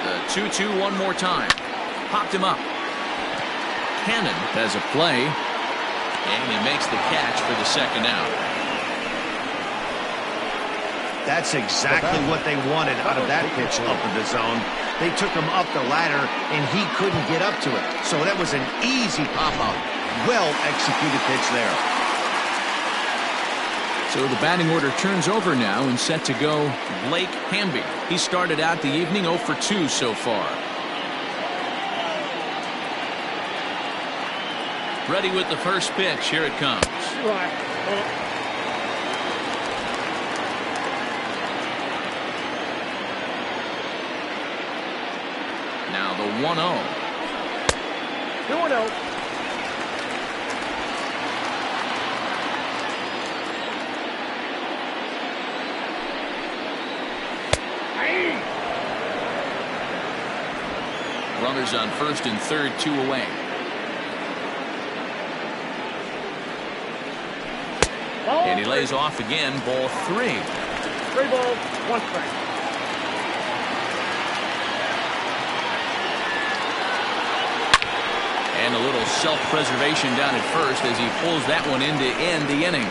The 2-2 one more time. Popped him up. Cannon has a play, and he makes the catch for the 2nd out. That's exactly what they wanted out of that pitch up in the zone. They took him up the ladder, and he couldn't get up to it. So that was an easy pop-up. Well-executed pitch there. So the batting order turns over now and set to go Blake Hamby. He started out the evening 0 for 2 so far. Ready with the first pitch. Here it comes. Now the 1-0. 2-0. Runners on first and third, 2 away. And he lays off again, ball 3. 3 balls, 1 strike. And a little self-preservation down at first as he pulls that one in to end the inning.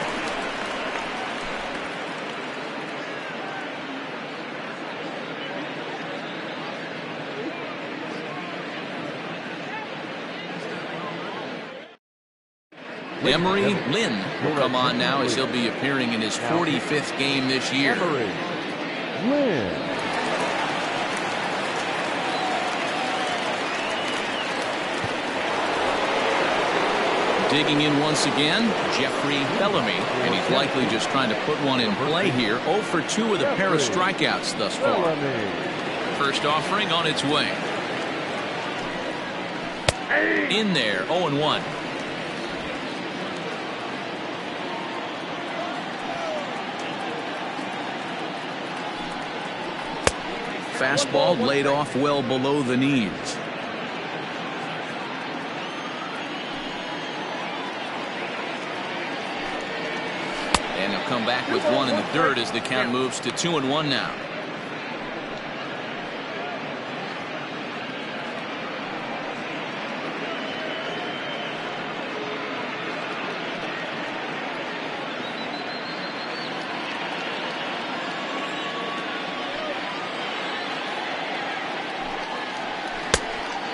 Emery Lynn will come on now as he'll be appearing in his 45th game this year. Emery Lynn. Digging in once again, Jeffrey Bellamy, and he's likely just trying to put one in play here. 0 for 2 with a pair of strikeouts thus far. First offering on its way. In there, 0-1. Fastball laid off well below the knees. And he'll come back with one in the dirt as the count moves to 2-1 now.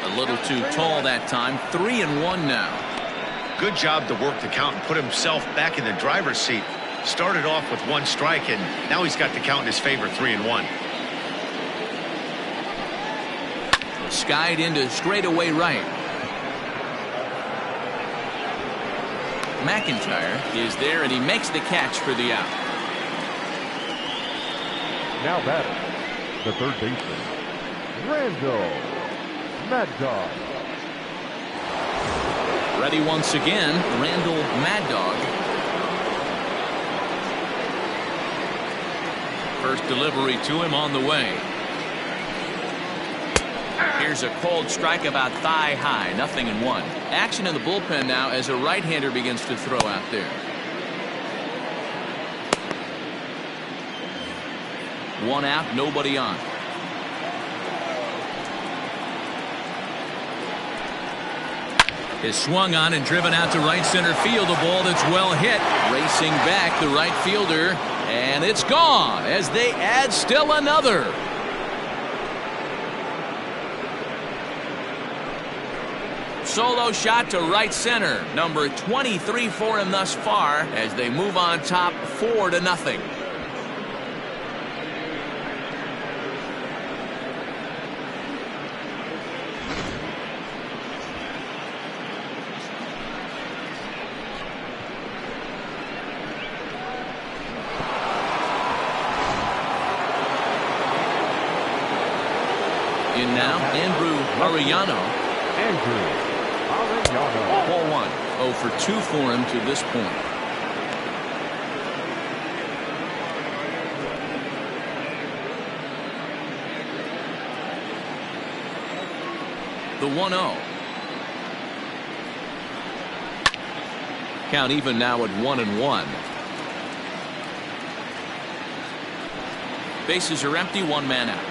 A little too tall that time. 3-1 now. Good job to work the count and put himself back in the driver's seat. Started off with 1 strike, and now he's got the count in his favor, 3-1. Skied into straightaway right. McIntyre is there, and he makes the catch for the out. Now batting, the third baseman, Randall Mad Dog. Ready once again, Randall Mad Dog. First delivery to him on the way. Here's a cold strike about thigh high, 0-1. Action in the bullpen now as a right-hander begins to throw out there. One out, nobody on. Is swung on and driven out to right center field. A ball that's well hit. Racing back the right fielder. And it's gone as they add still another. Solo shot to right center. Number 23 for him thus far as they move on top 4-0. In now, Andrew Arellano. Ball 1. 0 for 2 for him to this point. The 1-0. Count even now at 1-1. Bases are empty, 1 man out.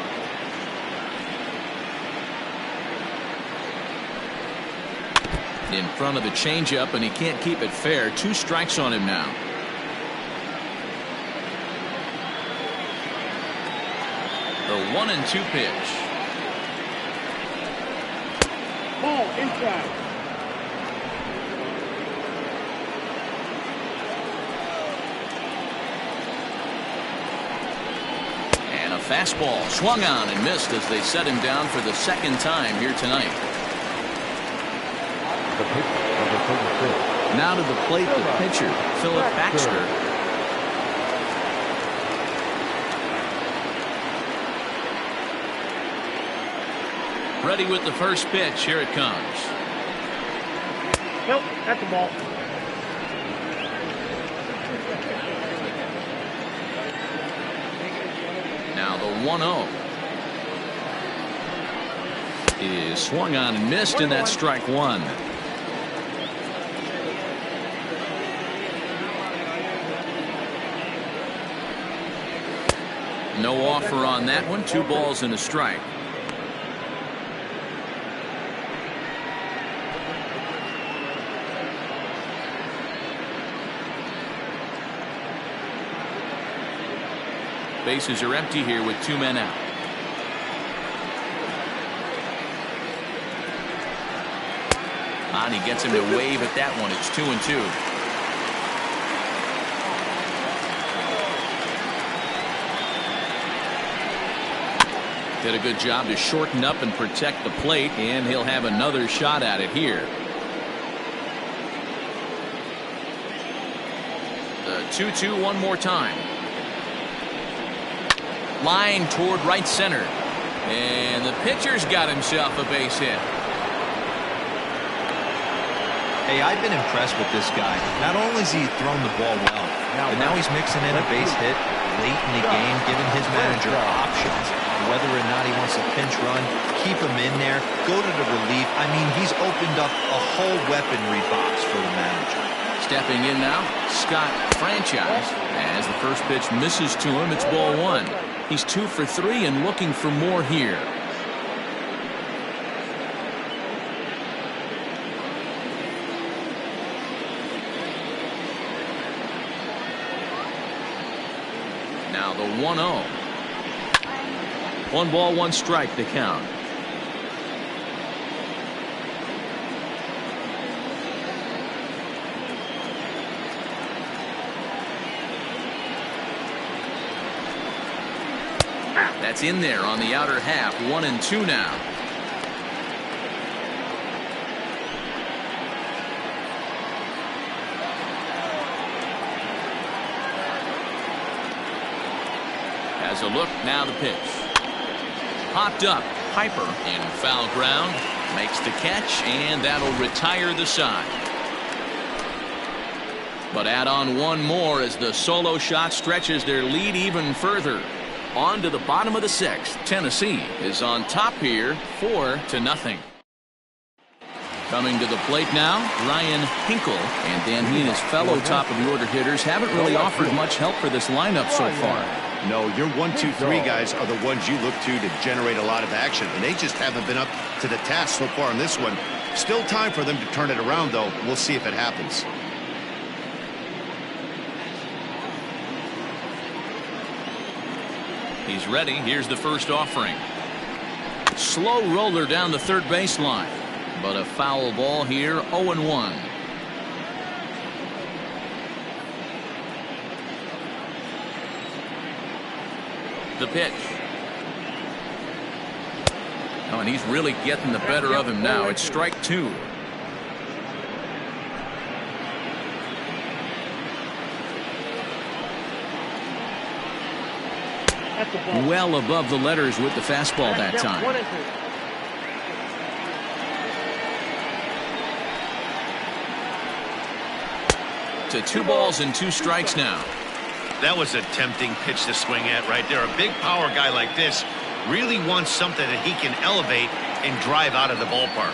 In front of the changeup, and he can't keep it fair. 2 strikes on him now. The 1-2 pitch. Ball inside. And a fastball swung on and missed as they set him down for the 2nd time here tonight. Now to the plate, the pitcher, Philip Baxter. Ready with the first pitch. Here it comes. Nope, that's the ball. Now the 1-0 is swung on and missed, and that's strike one. No offer on that one. 2 balls and a strike. Bases are empty here with 2 men out. And he gets him to wave at that one. It's 2-2. Did a good job to shorten up and protect the plate, and he'll have another shot at it here. The 2-2 one more time. Line toward right center. And the pitcher's got himself a base hit. Hey, I've been impressed with this guy. Not only has he thrown the ball well, but now he's mixing in a base hit late in the game, giving his manager options. Whether or not he wants a pinch run, keep him in there, go to the relief. I mean, he's opened up a whole weaponry box for the manager. Stepping in now, Scott Franchise. As the first pitch misses to him, it's ball 1. He's 2 for 3 and looking for more here. Now the 1-0. 1 ball, 1 strike to count. That's in there on the outer half. 1-2 now. Has a look. Now the pitch. Popped up. Piper in foul ground. Makes the catch, and that'll retire the side. But add on one more as the solo shot stretches their lead even further. On to the bottom of the 6th. Tennessee is on top here, 4-0. Coming to the plate now, Ryan Hinkle. And Dan Heen, his fellow top of the order hitters, haven't really offered much help for this lineup so far. No, your 1, 2, 3 guys are the ones you look to generate a lot of action, and they just haven't been up to the task so far in this one. Still time for them to turn it around, though. We'll see if it happens. He's ready. Here's the first offering. Slow roller down the third baseline. But a foul ball here, 0-1. The pitch. Oh, and he's really getting the better of him now. It's strike 2. Well above the letters with the fastball that time. To 2 balls and 2 strikes now. That was a tempting pitch to swing at right there. A big power guy like this really wants something that he can elevate and drive out of the ballpark.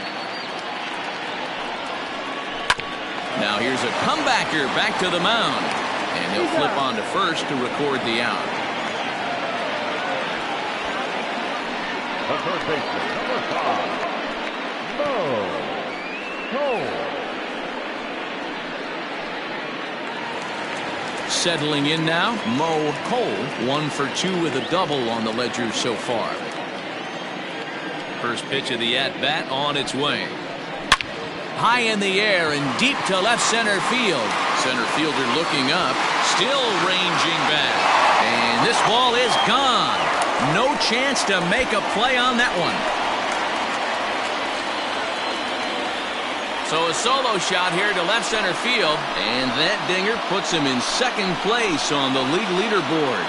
Now here's a comebacker back to the mound. And he'll flip on to first to record the out. The third baseman, number 5, Mo Cole. Settling in now, Mo Cole, 1 for 2 with a double on the ledger so far. First pitch of the at-bat on its way. High in the air and deep to left center field. Center fielder looking up, still ranging back. And this ball is gone. No chance to make a play on that one. So a solo shot here to left center field, and that dinger puts him in second place on the league leaderboard.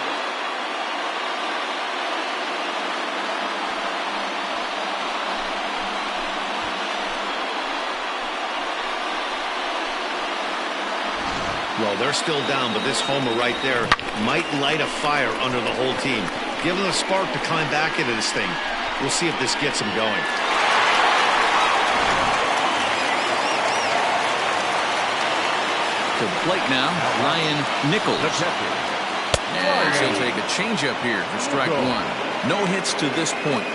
Well, they're still down, but this homer right there might light a fire under the whole team. Give them a spark to climb back into this thing. We'll see if this gets them going. To the plate now, Ryan Nichols. And he'll take a changeup here for strike one. No hits to this point.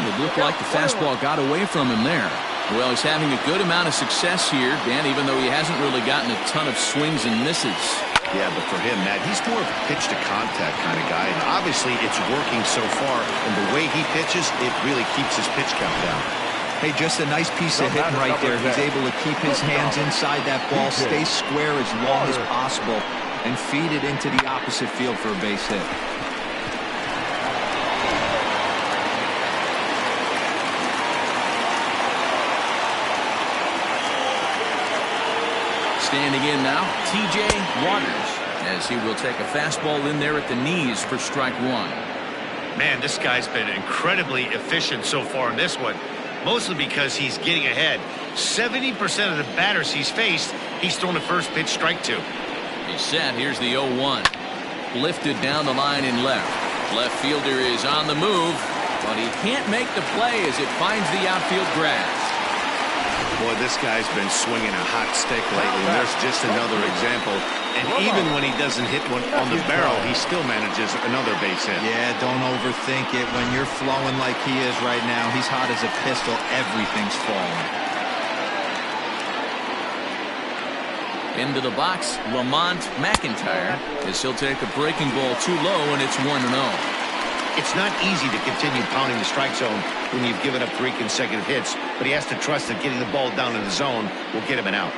It looked like the fastball got away from him there. Well, he's having a good amount of success here, Dan, even though he hasn't really gotten a ton of swings and misses. Yeah, but for him, Matt, he's more of a pitch-to-contact kind of guy. And obviously, it's working so far. And the way he pitches, it really keeps his pitch count down. Hey, just a nice piece of hitting right there. He's able to keep his hands inside that ball, stay square as long as possible, and feed it into the opposite field for a base hit. Standing in now, T.J. Waters, as he will take a fastball in there at the knees for strike one. Man, this guy's been incredibly efficient so far in this one, mostly because he's getting ahead. 70% of the batters he's faced, he's thrown the first pitch strike to. He's set. Here's the 0-1. Lifted down the line in left. Left fielder is on the move, but he can't make the play as it finds the outfield grass. Boy, this guy's been swinging a hot stick lately. And there's just another example. And even when he doesn't hit one on the barrel, he still manages another base hit. Yeah, don't overthink it. When you're flowing like he is right now, he's hot as a pistol. Everything's falling. Into the box, Lamont McIntyre, as he'll take a breaking ball too low, and it's 1-0. It's not easy to continue pounding the strike zone when you've given up 3 consecutive hits, but he has to trust that getting the ball down in the zone will get him an out.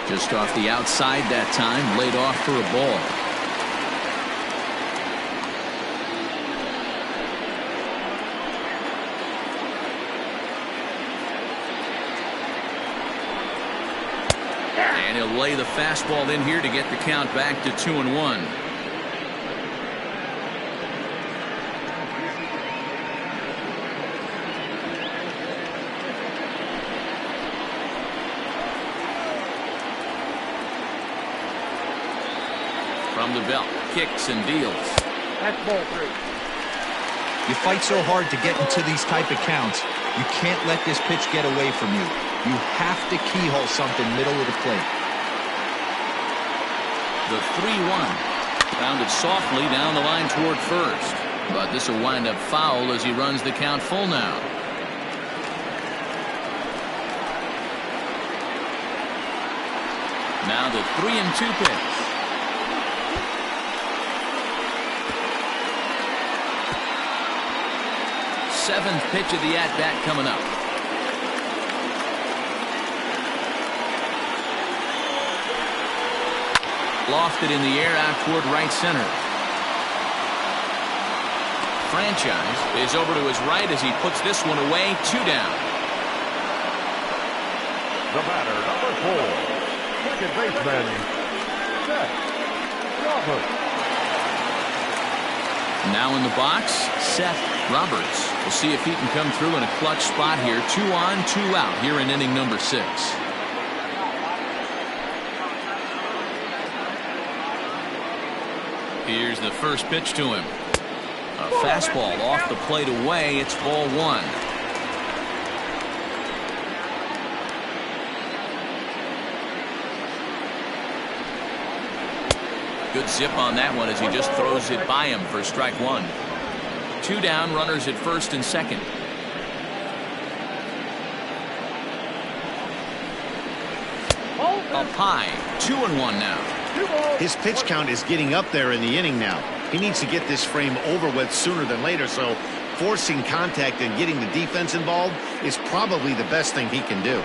Just off the outside that time, laid off for a ball. And he'll lay the fastball in here to get the count back to 2-1. From the belt, kicks and deals. That's ball 3. You fight so hard to get into these type of counts. You can't let this pitch get away from you. You have to keyhole something middle of the plate. The 3-1. Bounded softly down the line toward first. But this will wind up foul as he runs the count full now. Now the 3-2 pitch. Seventh pitch of the at-bat coming up. Lofted in the air out toward right center. Franchise is over to his right as he puts this one away. 2 down. The batter, number 4, second baseman, Seth Roberts. Now in the box, Seth Roberts. We'll see if he can come through in a clutch spot here. 2 on, 2 out here in inning number 6. Here's the first pitch to him. A fastball off the plate away. It's ball 1. Good zip on that one as he just throws it by him for strike 1. 2 down, runners at first and second. Up high, 2-1 now. His pitch count is getting up there in the inning now. He needs to get this frame over with sooner than later, so forcing contact and getting the defense involved is probably the best thing he can do.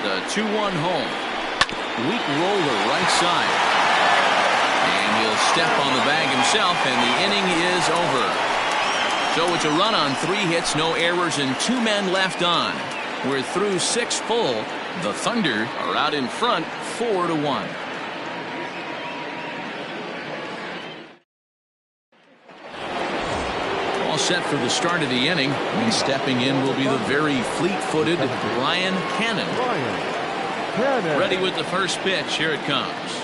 The 2-1 home. Weak roller right side. And he'll He'll step on the bag himself, and the inning is over. So it's a run on 3 hits, no errors, and 2 men left on. We're through 6 full. The Thunder are out in front 4-1. All set for the start of the inning, and stepping in will be the very fleet-footed Ryan Cannon. Ready with the first pitch. Here it comes.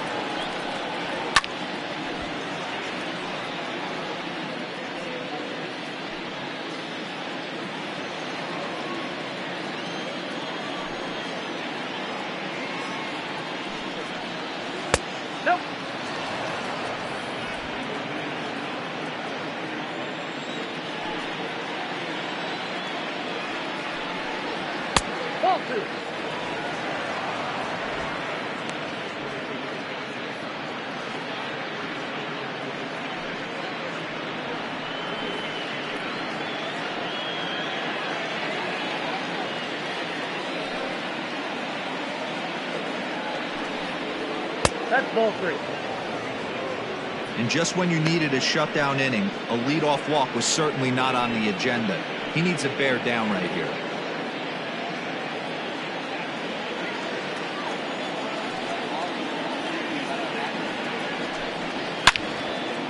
That's ball 3. And just when you needed a shutdown inning, a leadoff walk was certainly not on the agenda. He needs to bear down right here.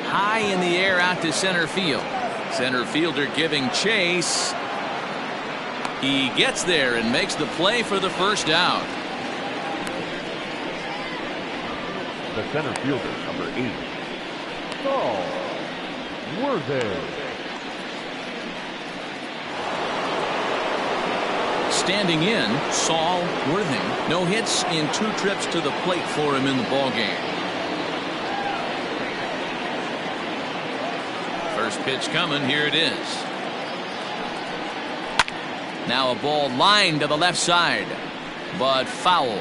High in the air out to center field. Center fielder giving chase. He gets there and makes the play for the first out. The center fielder, number 8. Saul Worthing. Standing in, Saul Worthing. No hits in 2 trips to the plate for him in the ballgame. First pitch coming. Here it is. Now a ball lined to the left side, but foul.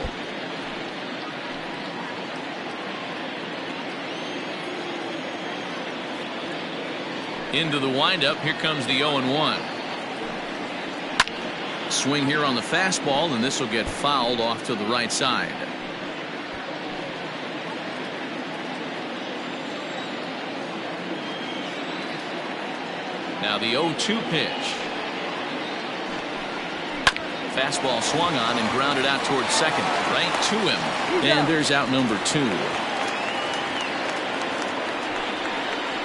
Into the windup. Here comes the 0-1. Swing here on the fastball, and this will get fouled off to the right side. Now the 0-2 pitch. Fastball swung on and grounded out towards second, right to him. And there's out number 2.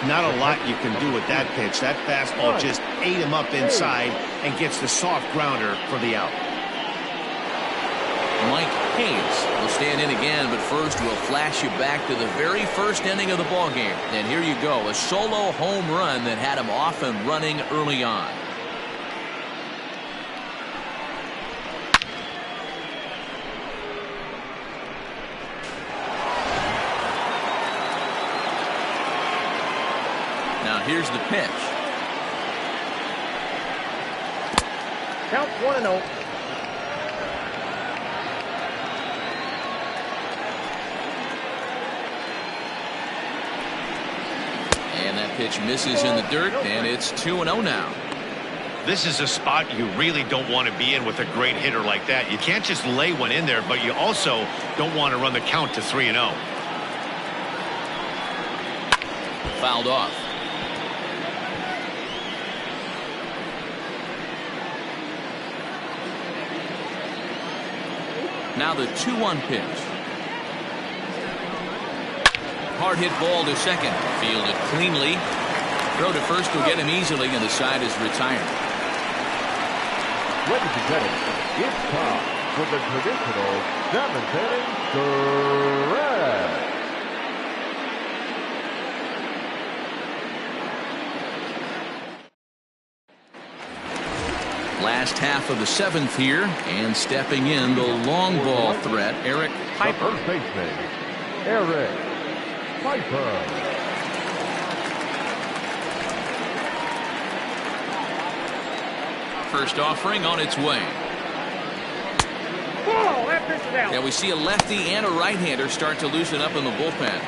Not a lot you can do with that pitch. That fastball just ate him up inside and gets the soft grounder for the out. Mike Hayes will stand in again, but first we'll flash you back to the very first inning of the ballgame. And here you go, a solo home run that had him off and running early on. Now here's the pitch. Count 1-0. And that pitch misses in the dirt, and it's 2-0 now. This is a spot you really don't want to be in with a great hitter like that. You can't just lay one in there, but you also don't want to run the count to 3-0. Fouled off. Now the 2-1 pitch. Hard hit ball to second. Fielded cleanly. Throw to first will get him easily, and the side is retired. Ladies and gentlemen, it's time for the traditional 7th inning stretch. Last half of the 7th here, and stepping in the long ball threat, Eric Piper. First baseman, Eric Piper. First offering on its way. Ball after down. Yeah, we see a lefty and a right-hander start to loosen up in the bullpen.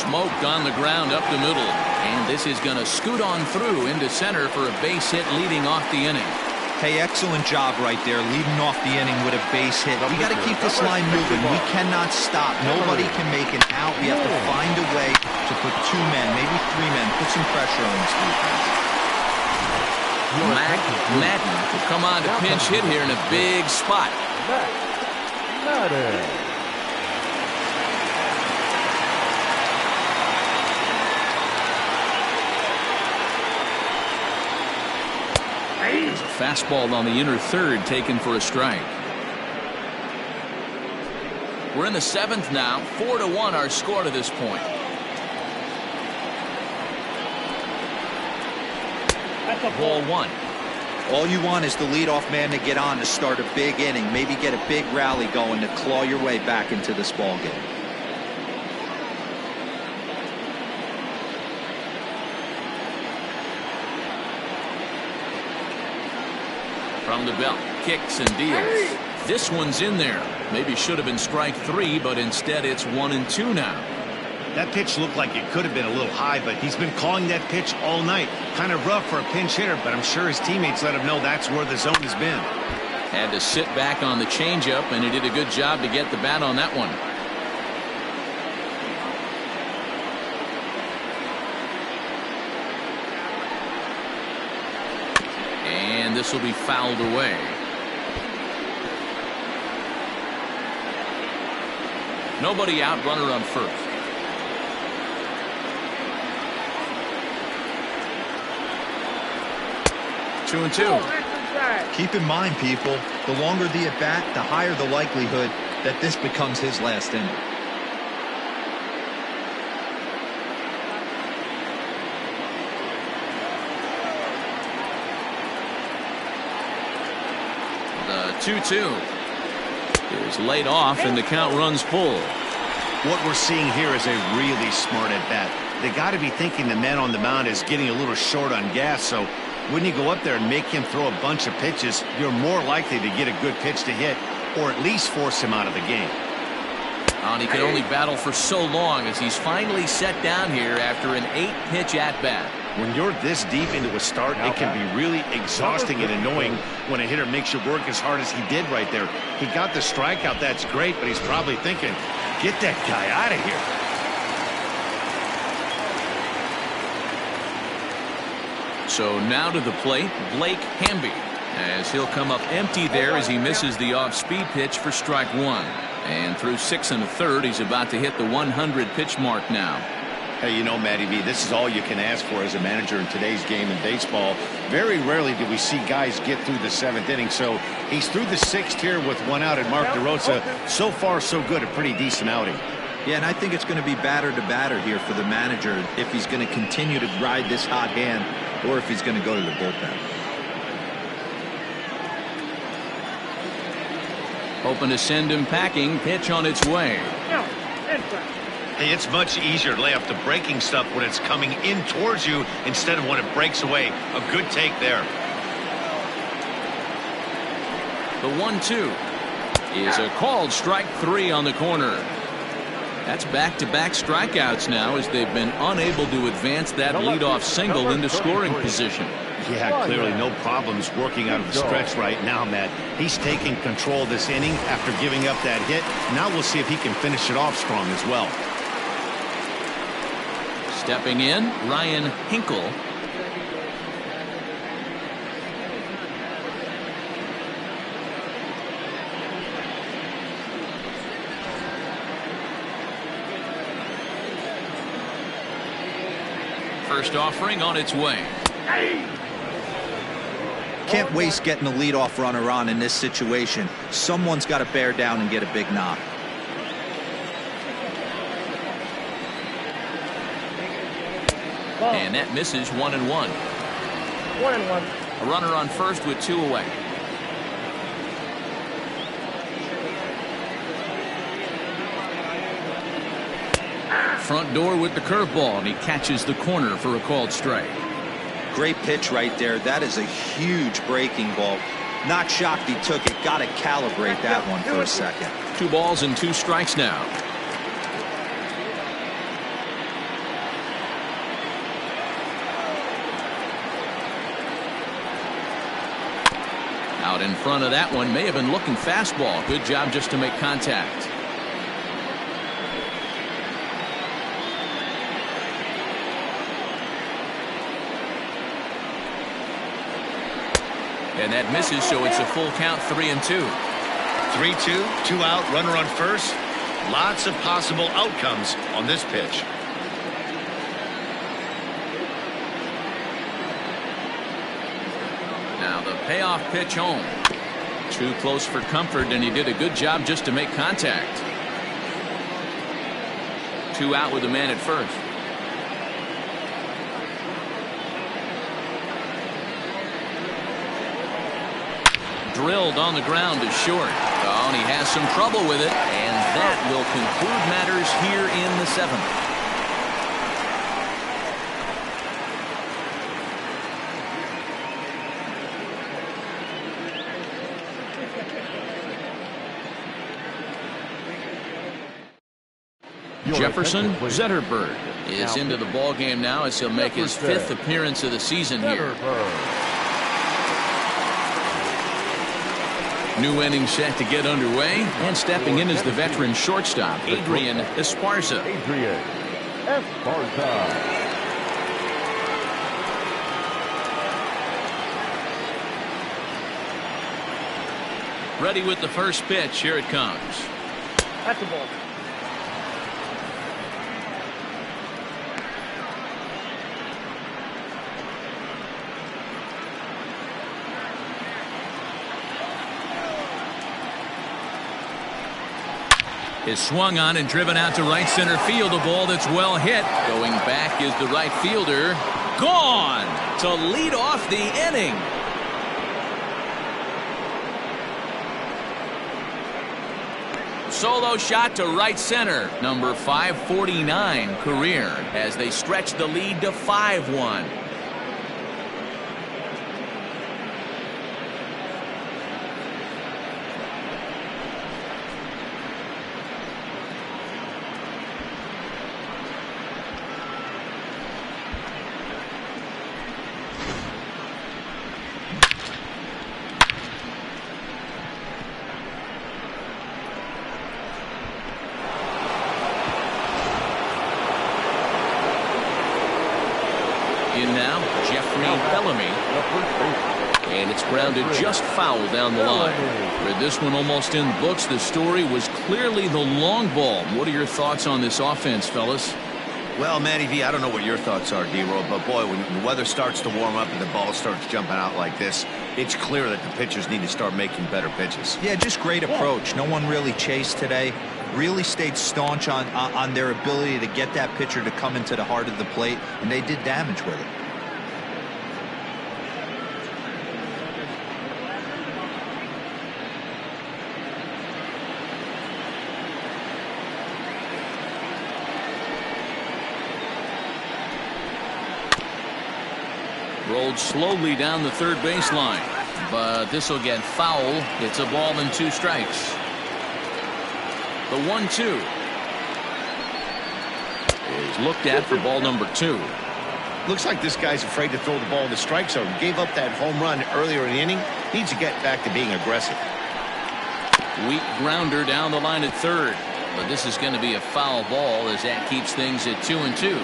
Smoked on the ground up the middle. And this is going to scoot on through into center for a base hit leading off the inning. Hey, excellent job right there, leading off the inning with a base hit. We got to keep this line moving. We cannot stop. Nobody can make an out. We have to find a way to put 2 men, maybe 3 men, put some pressure on this defense. Mac Madden will come on to pinch hit here in a big spot. Madden. Fastball on the inner third taken for a strike. We're in the 7th now. 4-1 our score to this point. That's a ball 1. All you want is the leadoff man to get on to start a big inning, maybe get a big rally going to claw your way back into this ball game. From the belt, kicks and deals. This one's in there. Maybe should have been strike 3, but instead it's 1-2 now. That pitch looked like it could have been a little high, but he's been calling that pitch all night. Kind of rough for a pinch hitter, but I'm sure his teammates let him know that's where the zone has been. Had to sit back on the changeup, and he did a good job to get the bat on that one. And this will be fouled away. Nobody out, runner on first. Two and two. Keep in mind, people, the longer the at-bat, the higher the likelihood that this becomes his last inning. The 2-2 is laid off, and the count runs full. What we're seeing here is a really smart at-bat. They got to be thinking the man on the mound is getting a little short on gas, so when you go up there and make him throw a bunch of pitches, you're more likely to get a good pitch to hit or at least force him out of the game. And he can only battle for so long as he's finally set down here after an 8-pitch at-bat. When you're this deep into a start, it can be really exhausting and annoying when a hitter makes you work as hard as he did right there. He got the strikeout, that's great, but he's probably thinking, get that guy out of here. So now to the plate, Blake Hamby, as he'll come up empty there as he misses the off-speed pitch for strike 1. And through 6 1/3, he's about to hit the 100 pitch mark now. Hey, you know, Matty V, this is all you can ask for as a manager in today's game in baseball. Very rarely do we see guys get through the 7th inning, so he's through the 6th here with 1 out, and Mark DeRosa, so far so good, a pretty decent outing. Yeah, and I think it's going to be batter to batter here for the manager if he's going to continue to ride this hot hand or if he's going to go to the bullpen. Hoping to send him packing. Pitch on its way. Hey, it's much easier to lay off the breaking stuff when it's coming in towards you instead of when it breaks away. A good take there. The 1-2 is a called strike 3 on the corner. That's back-to-back strikeouts now as they've been unable to advance that leadoff single into scoring position. Yeah, clearly no problems working out of the stretch right now, Matt. He's taking control of this inning after giving up that hit. Now we'll see if he can finish it off strong as well. Stepping in, Ryan Hinkle. First offering on its way. Can't waste getting a leadoff runner on in this situation. Someone's got to bear down and get a big knock. And that misses 1-1. 1-1. A runner on first with 2 away. Front door with the curveball, and he catches the corner for a called strike. Great pitch right there. That is a huge breaking ball. Not shocked he took it. Got to calibrate that one for a second. 2 balls and 2 strikes now. Out in front of that one, may have been looking fastball. Good job just to make contact. And that misses, so it's a full count, 3-2. 3-2, 2 out, runner on first. Lots of possible outcomes on this pitch. Now the payoff pitch home. Too close for comfort, and he did a good job just to make contact. 2 out with a man at first. Drilled on the ground to short. Oh, and he has some trouble with it, and that will conclude matters here in the 7th. Jefferson Zetterberg is into the ball game now as he'll make his 5th appearance of the season here. New inning set to get underway, and stepping in is the veteran shortstop, Adrian Esparza. Ready with the first pitch. Here it comes. That's the ball. Is swung on and driven out to right center field. A ball that's well hit. Going back is the right fielder. Gone to lead off the inning. Solo shot to right center. Number 549 career as they stretch the lead to 5-1. And it's grounded just foul down the line. With this one almost in books, the story was clearly the long ball. What are your thoughts on this offense, fellas? Well, Matty V, I don't know what your thoughts are, D-Roll, but boy, when the weather starts to warm up and the ball starts jumping out like this, it's clear that the pitchers need to start making better pitches. Yeah, just great approach. No one really chased today. Really stayed staunch on their ability to get that pitcher to come into the heart of the plate, and they did damage with it. Rolled slowly down the third baseline, but this will get foul. It's a ball and 2 strikes. The 1-2 is looked at for ball number 2. Looks like this guy's afraid to throw the ball in the strike zone. Gave up that home run earlier in the inning. Needs to get back to being aggressive. Weak grounder down the line at third, but this is going to be a foul ball as that keeps things at 2-2.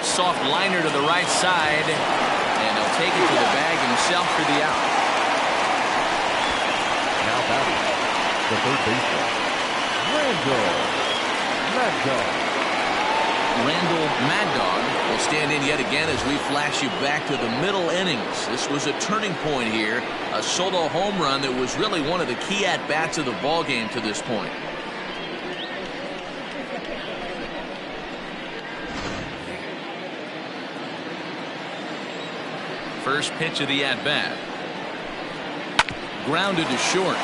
Soft liner to the right side, and he'll take it to the bag himself for the out. Now batting, the third baseman, Randall Mad Dog will stand in yet again as we flash you back to the middle innings. This was a turning point here, a solo home run that was really one of the key at-bats of the ball game to this point. First pitch of the at-bat. Grounded to short.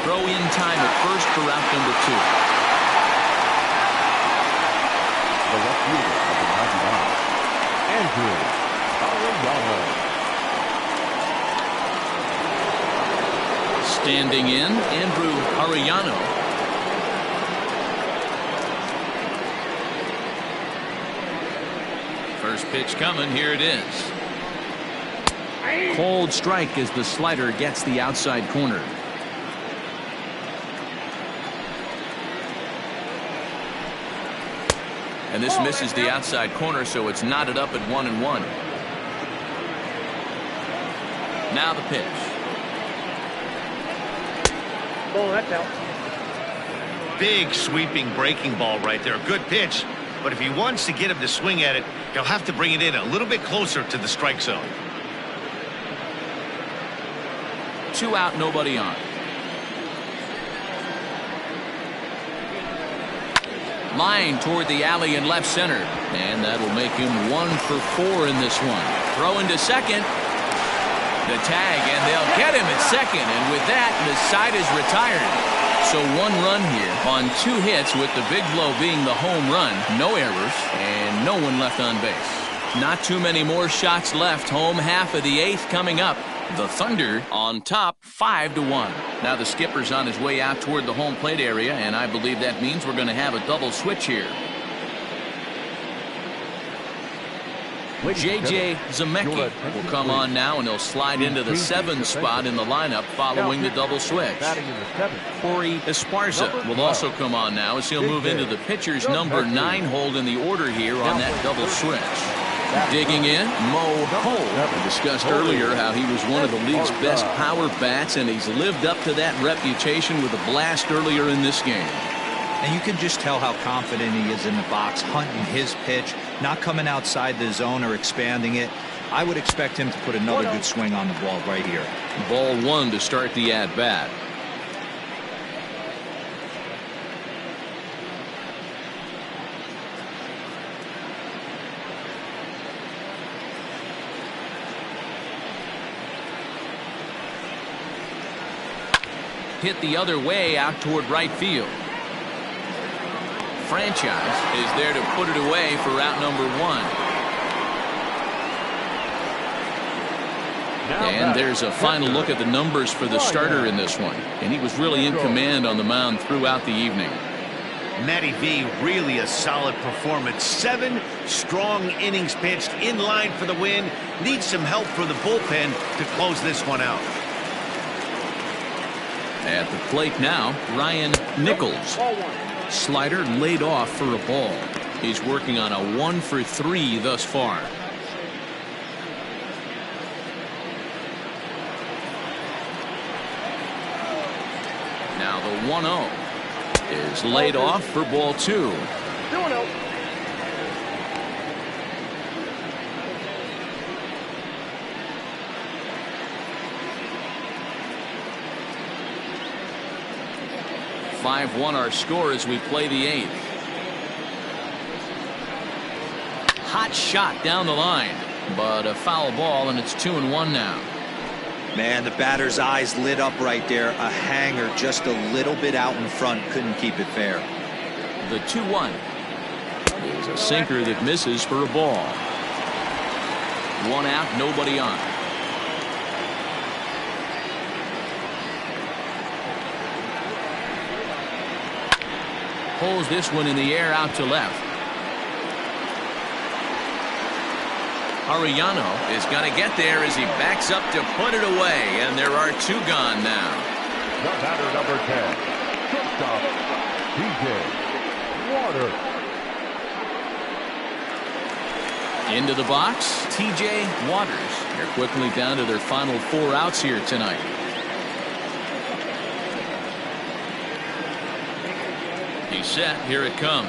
Throw in time at first for route number 2. the left fielder of the 99, Andrew Arellano. Standing in, Andrew Arellano. First pitch coming. Here it is. Cold strike as the slider gets the outside corner. And this misses the outside corner, so it's knotted up at 1-1. Now the pitch. Oh, that's out. Big sweeping breaking ball right there. Good pitch. But if he wants to get him to swing at it, he'll have to bring it in a little bit closer to the strike zone. 2 out, nobody on. Line toward the alley in left center. And that'll make him 1 for 4 in this one. Throw into second. The tag, and they'll get him at second. And with that, the side is retired. So 1 run here on 2 hits, with the big blow being the home run. No errors and no one left on base. Not too many more shots left. Home half of the 8th coming up. The Thunder on top 5-1. Now the skipper's on his way out toward the home plate area, and I believe that means we're going to have a double switch here. J.J. Zemecki will come on now, and he'll slide into the 7th spot in the lineup following the double switch. Corey Esparza will also come on now as he'll move into the pitcher's number 9 hold in the order here on that double switch. Digging in, Mo Cole. We discussed earlier how he was one of the league's best power bats, and he's lived up to that reputation with a blast earlier in this game. And you can just tell how confident he is in the box, hunting his pitch, not coming outside the zone or expanding it. I would expect him to put another good swing on the ball right here. Ball 1 to start the at-bat. Hit the other way out toward right field. Franchise is there to put it away for out number 1. And there's a final look at the numbers for the starter in this one. And he was really in command on the mound throughout the evening. Matty V, really a solid performance. 7 strong innings pitched, in line for the win. Needs some help from the bullpen to close this one out. At the plate now, Ryan Nichols. Slider laid off for a ball. He's working on a 1 for 3 thus far. Now the 1-0 is laid off for ball 2. 2-0. Our score as we play the 8th. Hot shot down the line, but a foul ball, and it's 2-1 now. Man, the batter's eyes lit up right there. A hanger just a little bit out in front. Couldn't keep it fair. The 2-1 is a sinker that misses for a ball. 1 out, nobody on. Pulls this one in the air out to left. Arellano is going to get there as he backs up to put it away, and there are 2 gone now. The batter number 10, shortstop, T.J. Waters. Into the box, T.J. Waters. They're quickly down to their final 4 outs here tonight. He's set. Here it comes.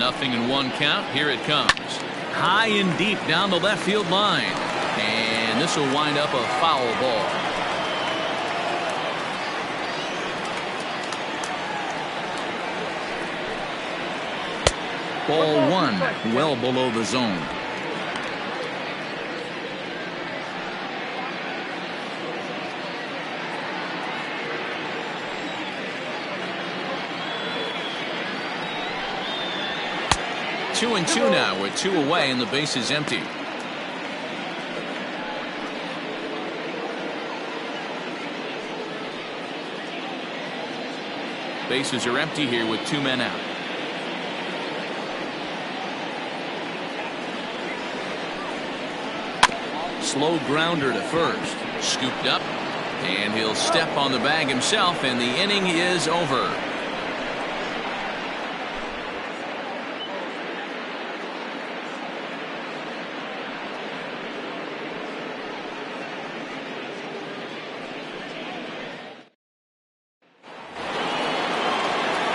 Nothing in 1 count. Here it comes. High and deep down the left field line. And this will wind up a foul ball. Ball 1, well below the zone. Two and 2 now with 2 away and the base is empty. Bases are empty here with 2 men out. Slow grounder to first. Scooped up. And he'll step on the bag himself, and the inning is over.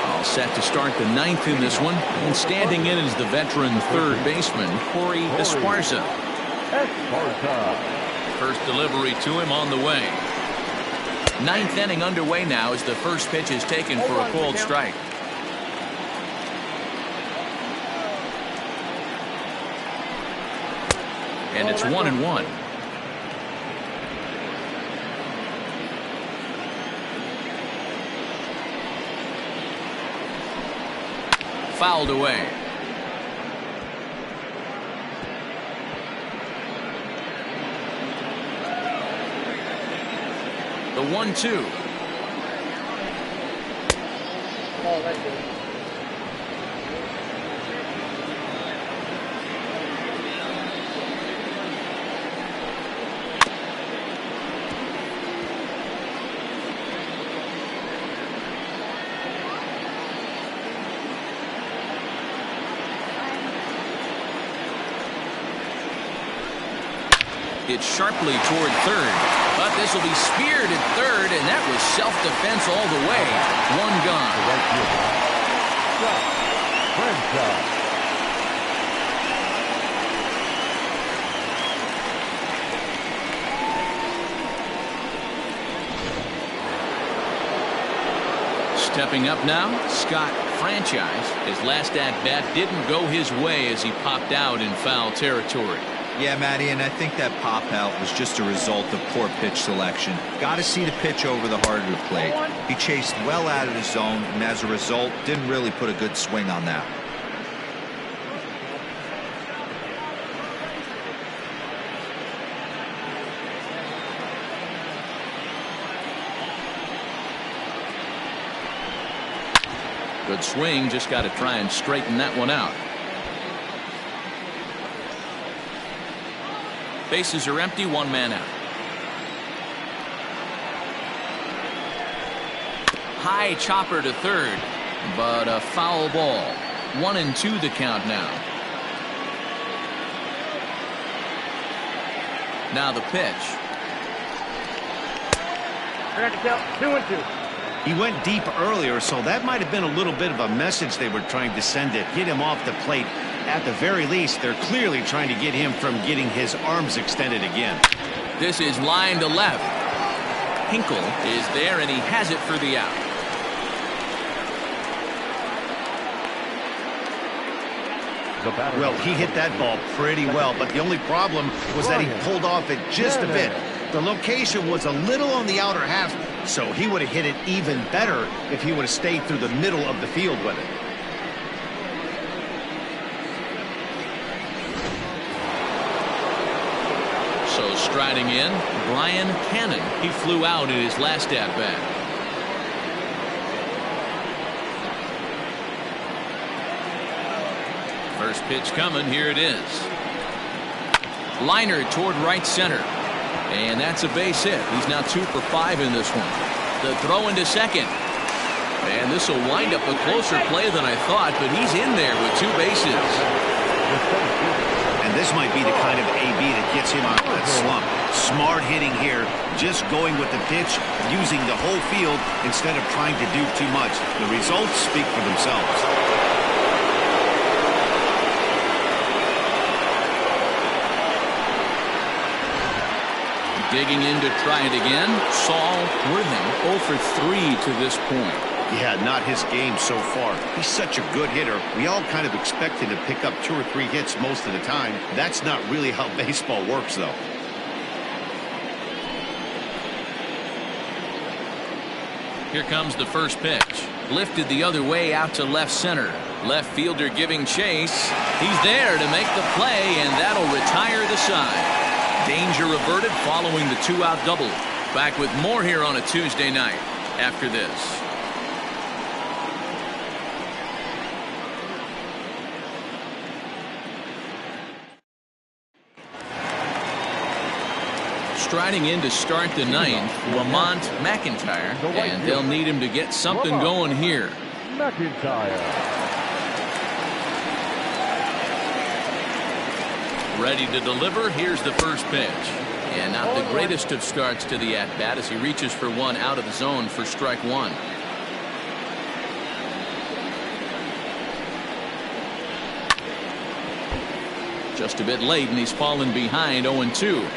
All set to start the 9th in this one. And standing in is the veteran third baseman, Corey Esparza. First delivery to him on the way. 9th inning underway now as the first pitch is taken for a called strike. And it's 1-1. Fouled away. The 1-2. Oh, that's good. It's sharply toward third, but this will be speared at third, and that was self-defense all the way. 1 gone. Stepping up now, Scott Franchise. His last at-bat didn't go his way as he popped out in foul territory. Yeah, Matty, and I think that pop out was just a result of poor pitch selection. Got to see the pitch over the heart of the plate. He chased well out of the zone, and as a result, didn't really put a good swing on that. Good swing, just got to try and straighten that one out. Bases are empty, 1 man out. High chopper to third, but a foul ball. 1-2 the count now. Now the pitch. I got to count 2-2. He went deep earlier, so that might have been a little bit of a message they were trying to send to get him off the plate. At the very least, they're clearly trying to get him from getting his arms extended again. This is line to left. Hinkle is there, and he has it for the out. Well, he hit that ball pretty well, but the only problem was that he pulled off it just a bit. The location was a little on the outer half, so he would have hit it even better if he would have stayed through the middle of the field with it. So striding in, Brian Cannon. He flew out in his last at-bat. First pitch coming. Here it is. Liner toward right center. And that's a base hit. He's now 2 for 5 in this one. The throw into second. And this will wind up a closer play than I thought, but he's in there with 2 bases. And this might be the kind of AB that gets him out of that slump. Smart hitting here, just going with the pitch, using the whole field instead of trying to do too much. The results speak for themselves. Digging in to try it again, Saul Worthing 0 for 3 to this point. Yeah, not his game so far. He's such a good hitter. We all kind of expect him to pick up 2 or 3 hits most of the time. That's not really how baseball works, though. Here comes the first pitch. Lifted the other way out to left center. Left fielder giving chase. He's there to make the play, and that'll retire the side. Danger averted following the 2-out double. Back with more here on a Tuesday night after this. striding in to start the ninth, Lamont McIntyre, and they'll need him to get something going here. McIntyre. Ready to deliver. Here's the first pitch. And not the greatest of starts to the at-bat as he reaches for one out of the zone for strike one. Just a bit late, and he's fallen behind 0-2.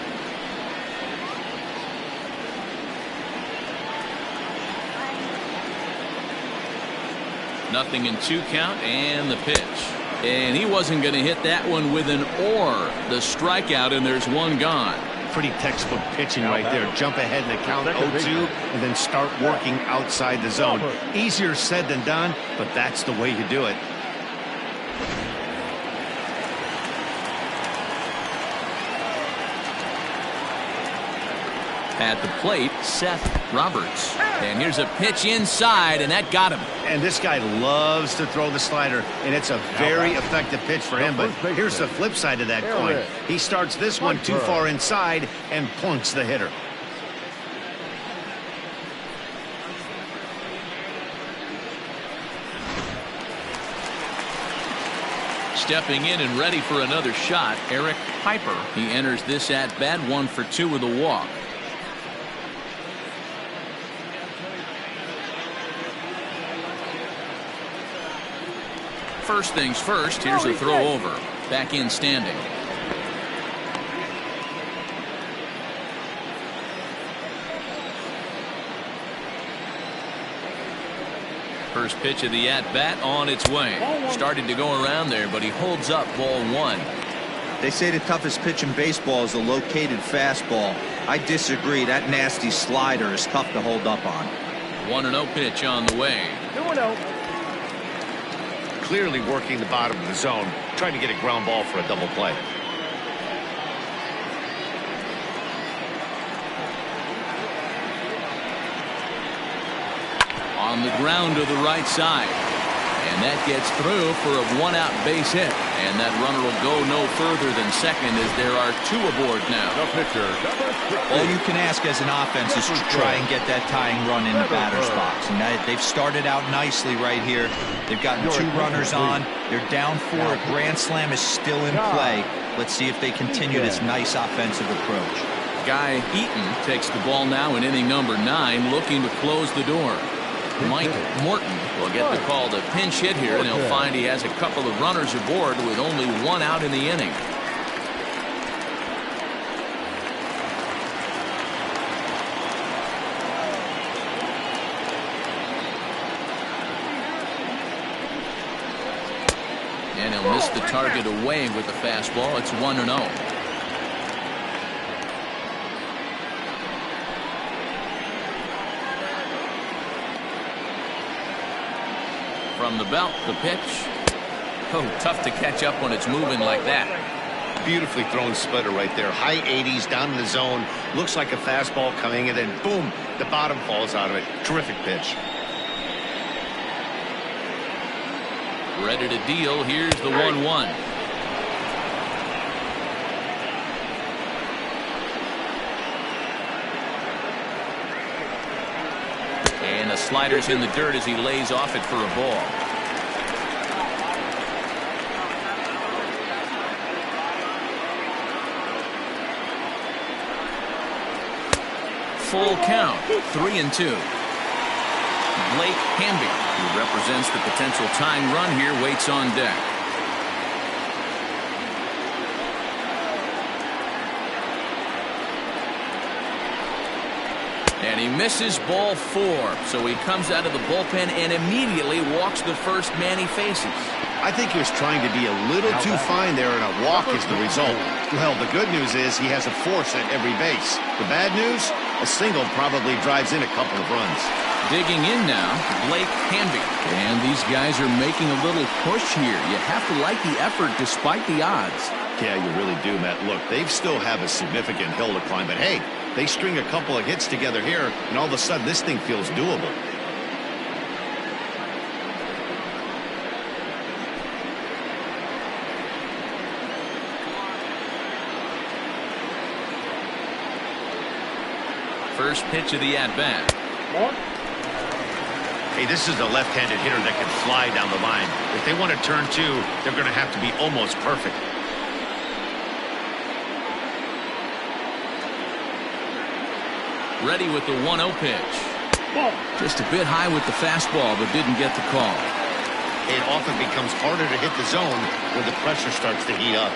Nothing in 2 count, and the pitch. And he wasn't going to hit that one with an or. The strikeout, and there's one gone. Pretty textbook pitching right there. Jump ahead in the count 0-2 and then start working outside the zone. Easier said than done, but that's the way you do it. At the plate, Seth Roberts. And here's a pitch inside, and that got him. And this guy loves to throw the slider, and it's a very effective pitch for him. But here's the flip side of that coin. He starts this one too far inside and plunks the hitter. Stepping in and ready for another shot, Eric Piper. He enters this at-bat 1 for 2 with a walk. First things first, here's a throw over. Back in standing. First pitch of the at-bat on its way. Started to go around there, but he holds up ball 1. They say the toughest pitch in baseball is a located fastball. I disagree. That nasty slider is tough to hold up on. 1-0 pitch on the way. 2-0. Clearly working the bottom of the zone, trying to get a ground ball for a double play. On the ground to the right side. And that gets through for a 1-out base hit. And that runner will go no further than second as there are 2 aboard now. The pitcher, number 60. All you can ask as an offense is to try and get that tying run in the batter's box. And they've started out nicely right here. They've gotten 2 runners on. They're down 4. A grand slam is still in play. Let's see if they continue this nice offensive approach. Guy Eaton takes the ball now in inning number 9, looking to close the door. Mike Morton will get the call to pinch hit here, and he'll find he has a couple of runners aboard with only 1 out in the inning. And he'll miss the target away with the fastball. It's 1-0. From the belt, the pitch. Oh, tough to catch up when it's moving like that. Beautifully thrown splitter right there. High 80s down in the zone. Looks like a fastball coming, and then boom, the bottom falls out of it. Terrific pitch. Ready to deal. Here's the 1-1. And the slider's in the dirt as he lays off it for a ball. Full count, 3-2. Blake Hamby, who represents the potential tying run here, waits on deck. And he misses ball 4, so he comes out of the bullpen and immediately walks the first man he faces. I think he was trying to be a little too fine there, and a walk is the result. Well, the good news is he has a force at every base. The bad news? A single probably drives in a couple of runs. Digging in now, Blake Hamby. And these guys are making a little push here. You have to like the effort despite the odds. Yeah, you really do, Matt. Look, they still have a significant hill to climb, but hey, they string a couple of hits together here, and all of a sudden this thing feels doable. First pitch of the at-bat. Hey, this is a left-handed hitter that can fly down the line. If they want to turn two, they're going to have to be almost perfect. Ready with the 1-0 pitch. Just a bit high with the fastball, but didn't get the call. It often becomes harder to hit the zone when the pressure starts to heat up.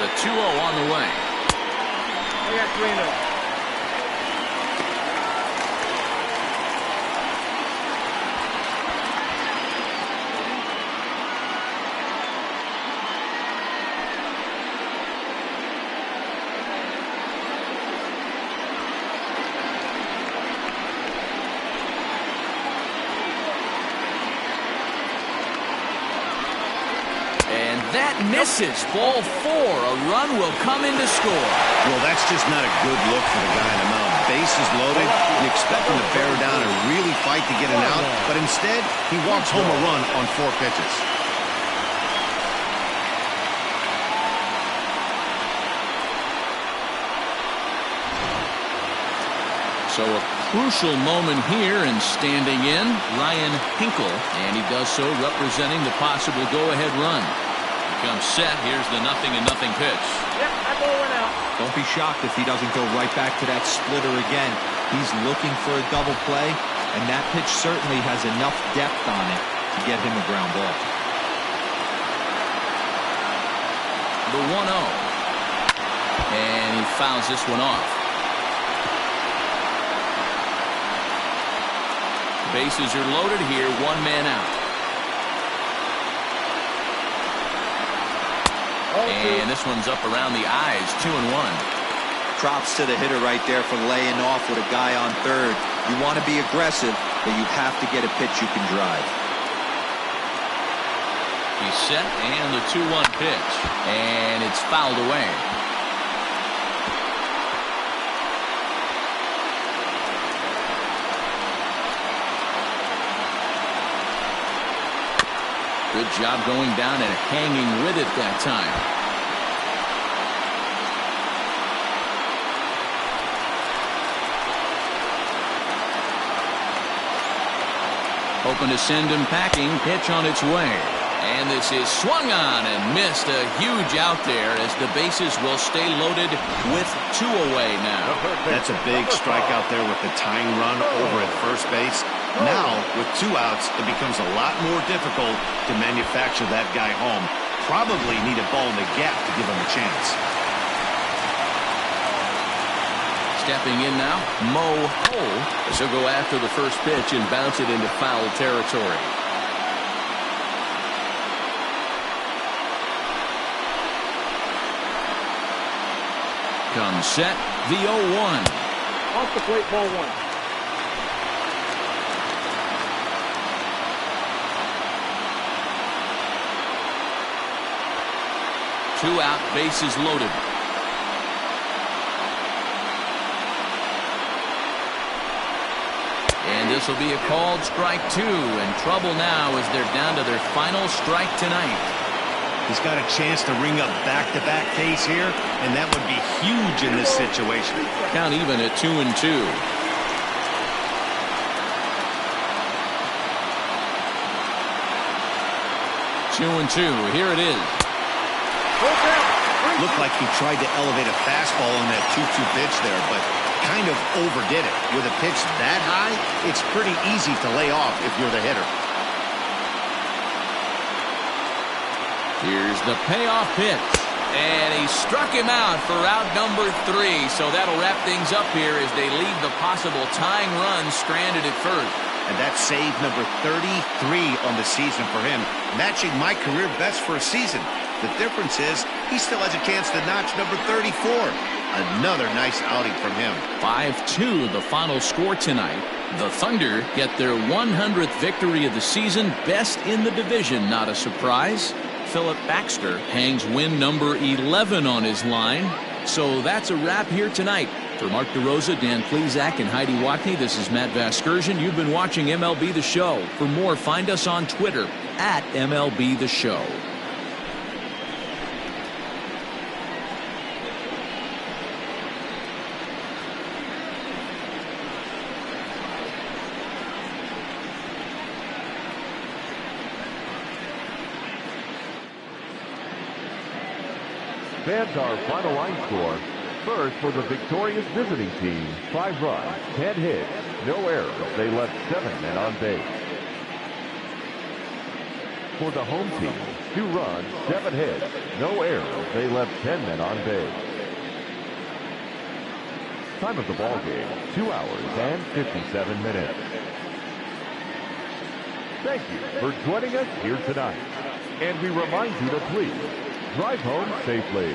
The 2-0 on the way. We got 3-0. That misses. Ball 4. A run will come in to score. Well, that's just not a good look for the guy on the mound. Bases loaded. You expect him to bear down and really fight to get an out, but instead, he walks home a run on 4 pitches. So a crucial moment here, and standing in, Ryan Hinkle, and he does so representing the possible go-ahead run. Comes set. Here's the 0-0 pitch. Yep, that ball went out. Don't be shocked if he doesn't go right back to that splitter again. He's looking for a double play, and that pitch certainly has enough depth on it to get him a ground ball. The 1-0. And he fouls this one off. Bases are loaded here. 1 man out. And this one's up around the eyes. 2-1. Props to the hitter right there for laying off with a guy on third. You want to be aggressive, but you have to get a pitch you can drive. He's set, and the 2-1 pitch. And it's fouled away. Good job going down and hanging with it that time. Hoping to send him packing. Pitch on its way. And this is swung on and missed. A huge out there as the bases will stay loaded with 2 away now. That's a big strikeout there with the tying run over at first base. Now, with 2 outs, it becomes a lot more difficult to manufacture that guy home. Probably need a ball in the gap to give him a chance. Stepping in now, Mo Hole, as he'll go after the first pitch and bounce it into foul territory. Comes set, the 0-1. Off the plate, ball 1. Two out, bases loaded. And this will be a called strike 2, and trouble now as they're down to their final strike tonight. He's got a chance to ring up back-to-back Ks here, and that would be huge in this situation. Count even at 2-2. Two and two. Here it is. Looked like he tried to elevate a fastball on that 2-2 pitch there, but kind of overdid it. With a pitch that high, it's pretty easy to lay off if you're the hitter. Here's the payoff pitch. And he struck him out for out number 3. So that'll wrap things up here as they leave the possible tying run stranded at first. And that's save number 33 on the season for him, matching my career best for a season. The difference is he still has a chance to notch number 34. Another nice outing from him. 5-2 the final score tonight. The Thunder get their 100th victory of the season, best in the division. Not a surprise. Philip Baxter hangs win number 11 on his line. So that's a wrap here tonight. For Mark DeRosa, Dan Plesac, and Heidi Watney, this is Matt Vasgersian. You've been watching MLB The Show. For more, find us on Twitter at MLB The Show. Fans, our final line score. First, for the victorious visiting team, 5 runs, 10 hits, no errors. They left 7 men on base. For the home team, 2 runs, 7 hits, no errors. They left 10 men on base. Time of the ball game, 2 hours and 57 minutes. Thank you for joining us here tonight. And we remind you to please drive home safely.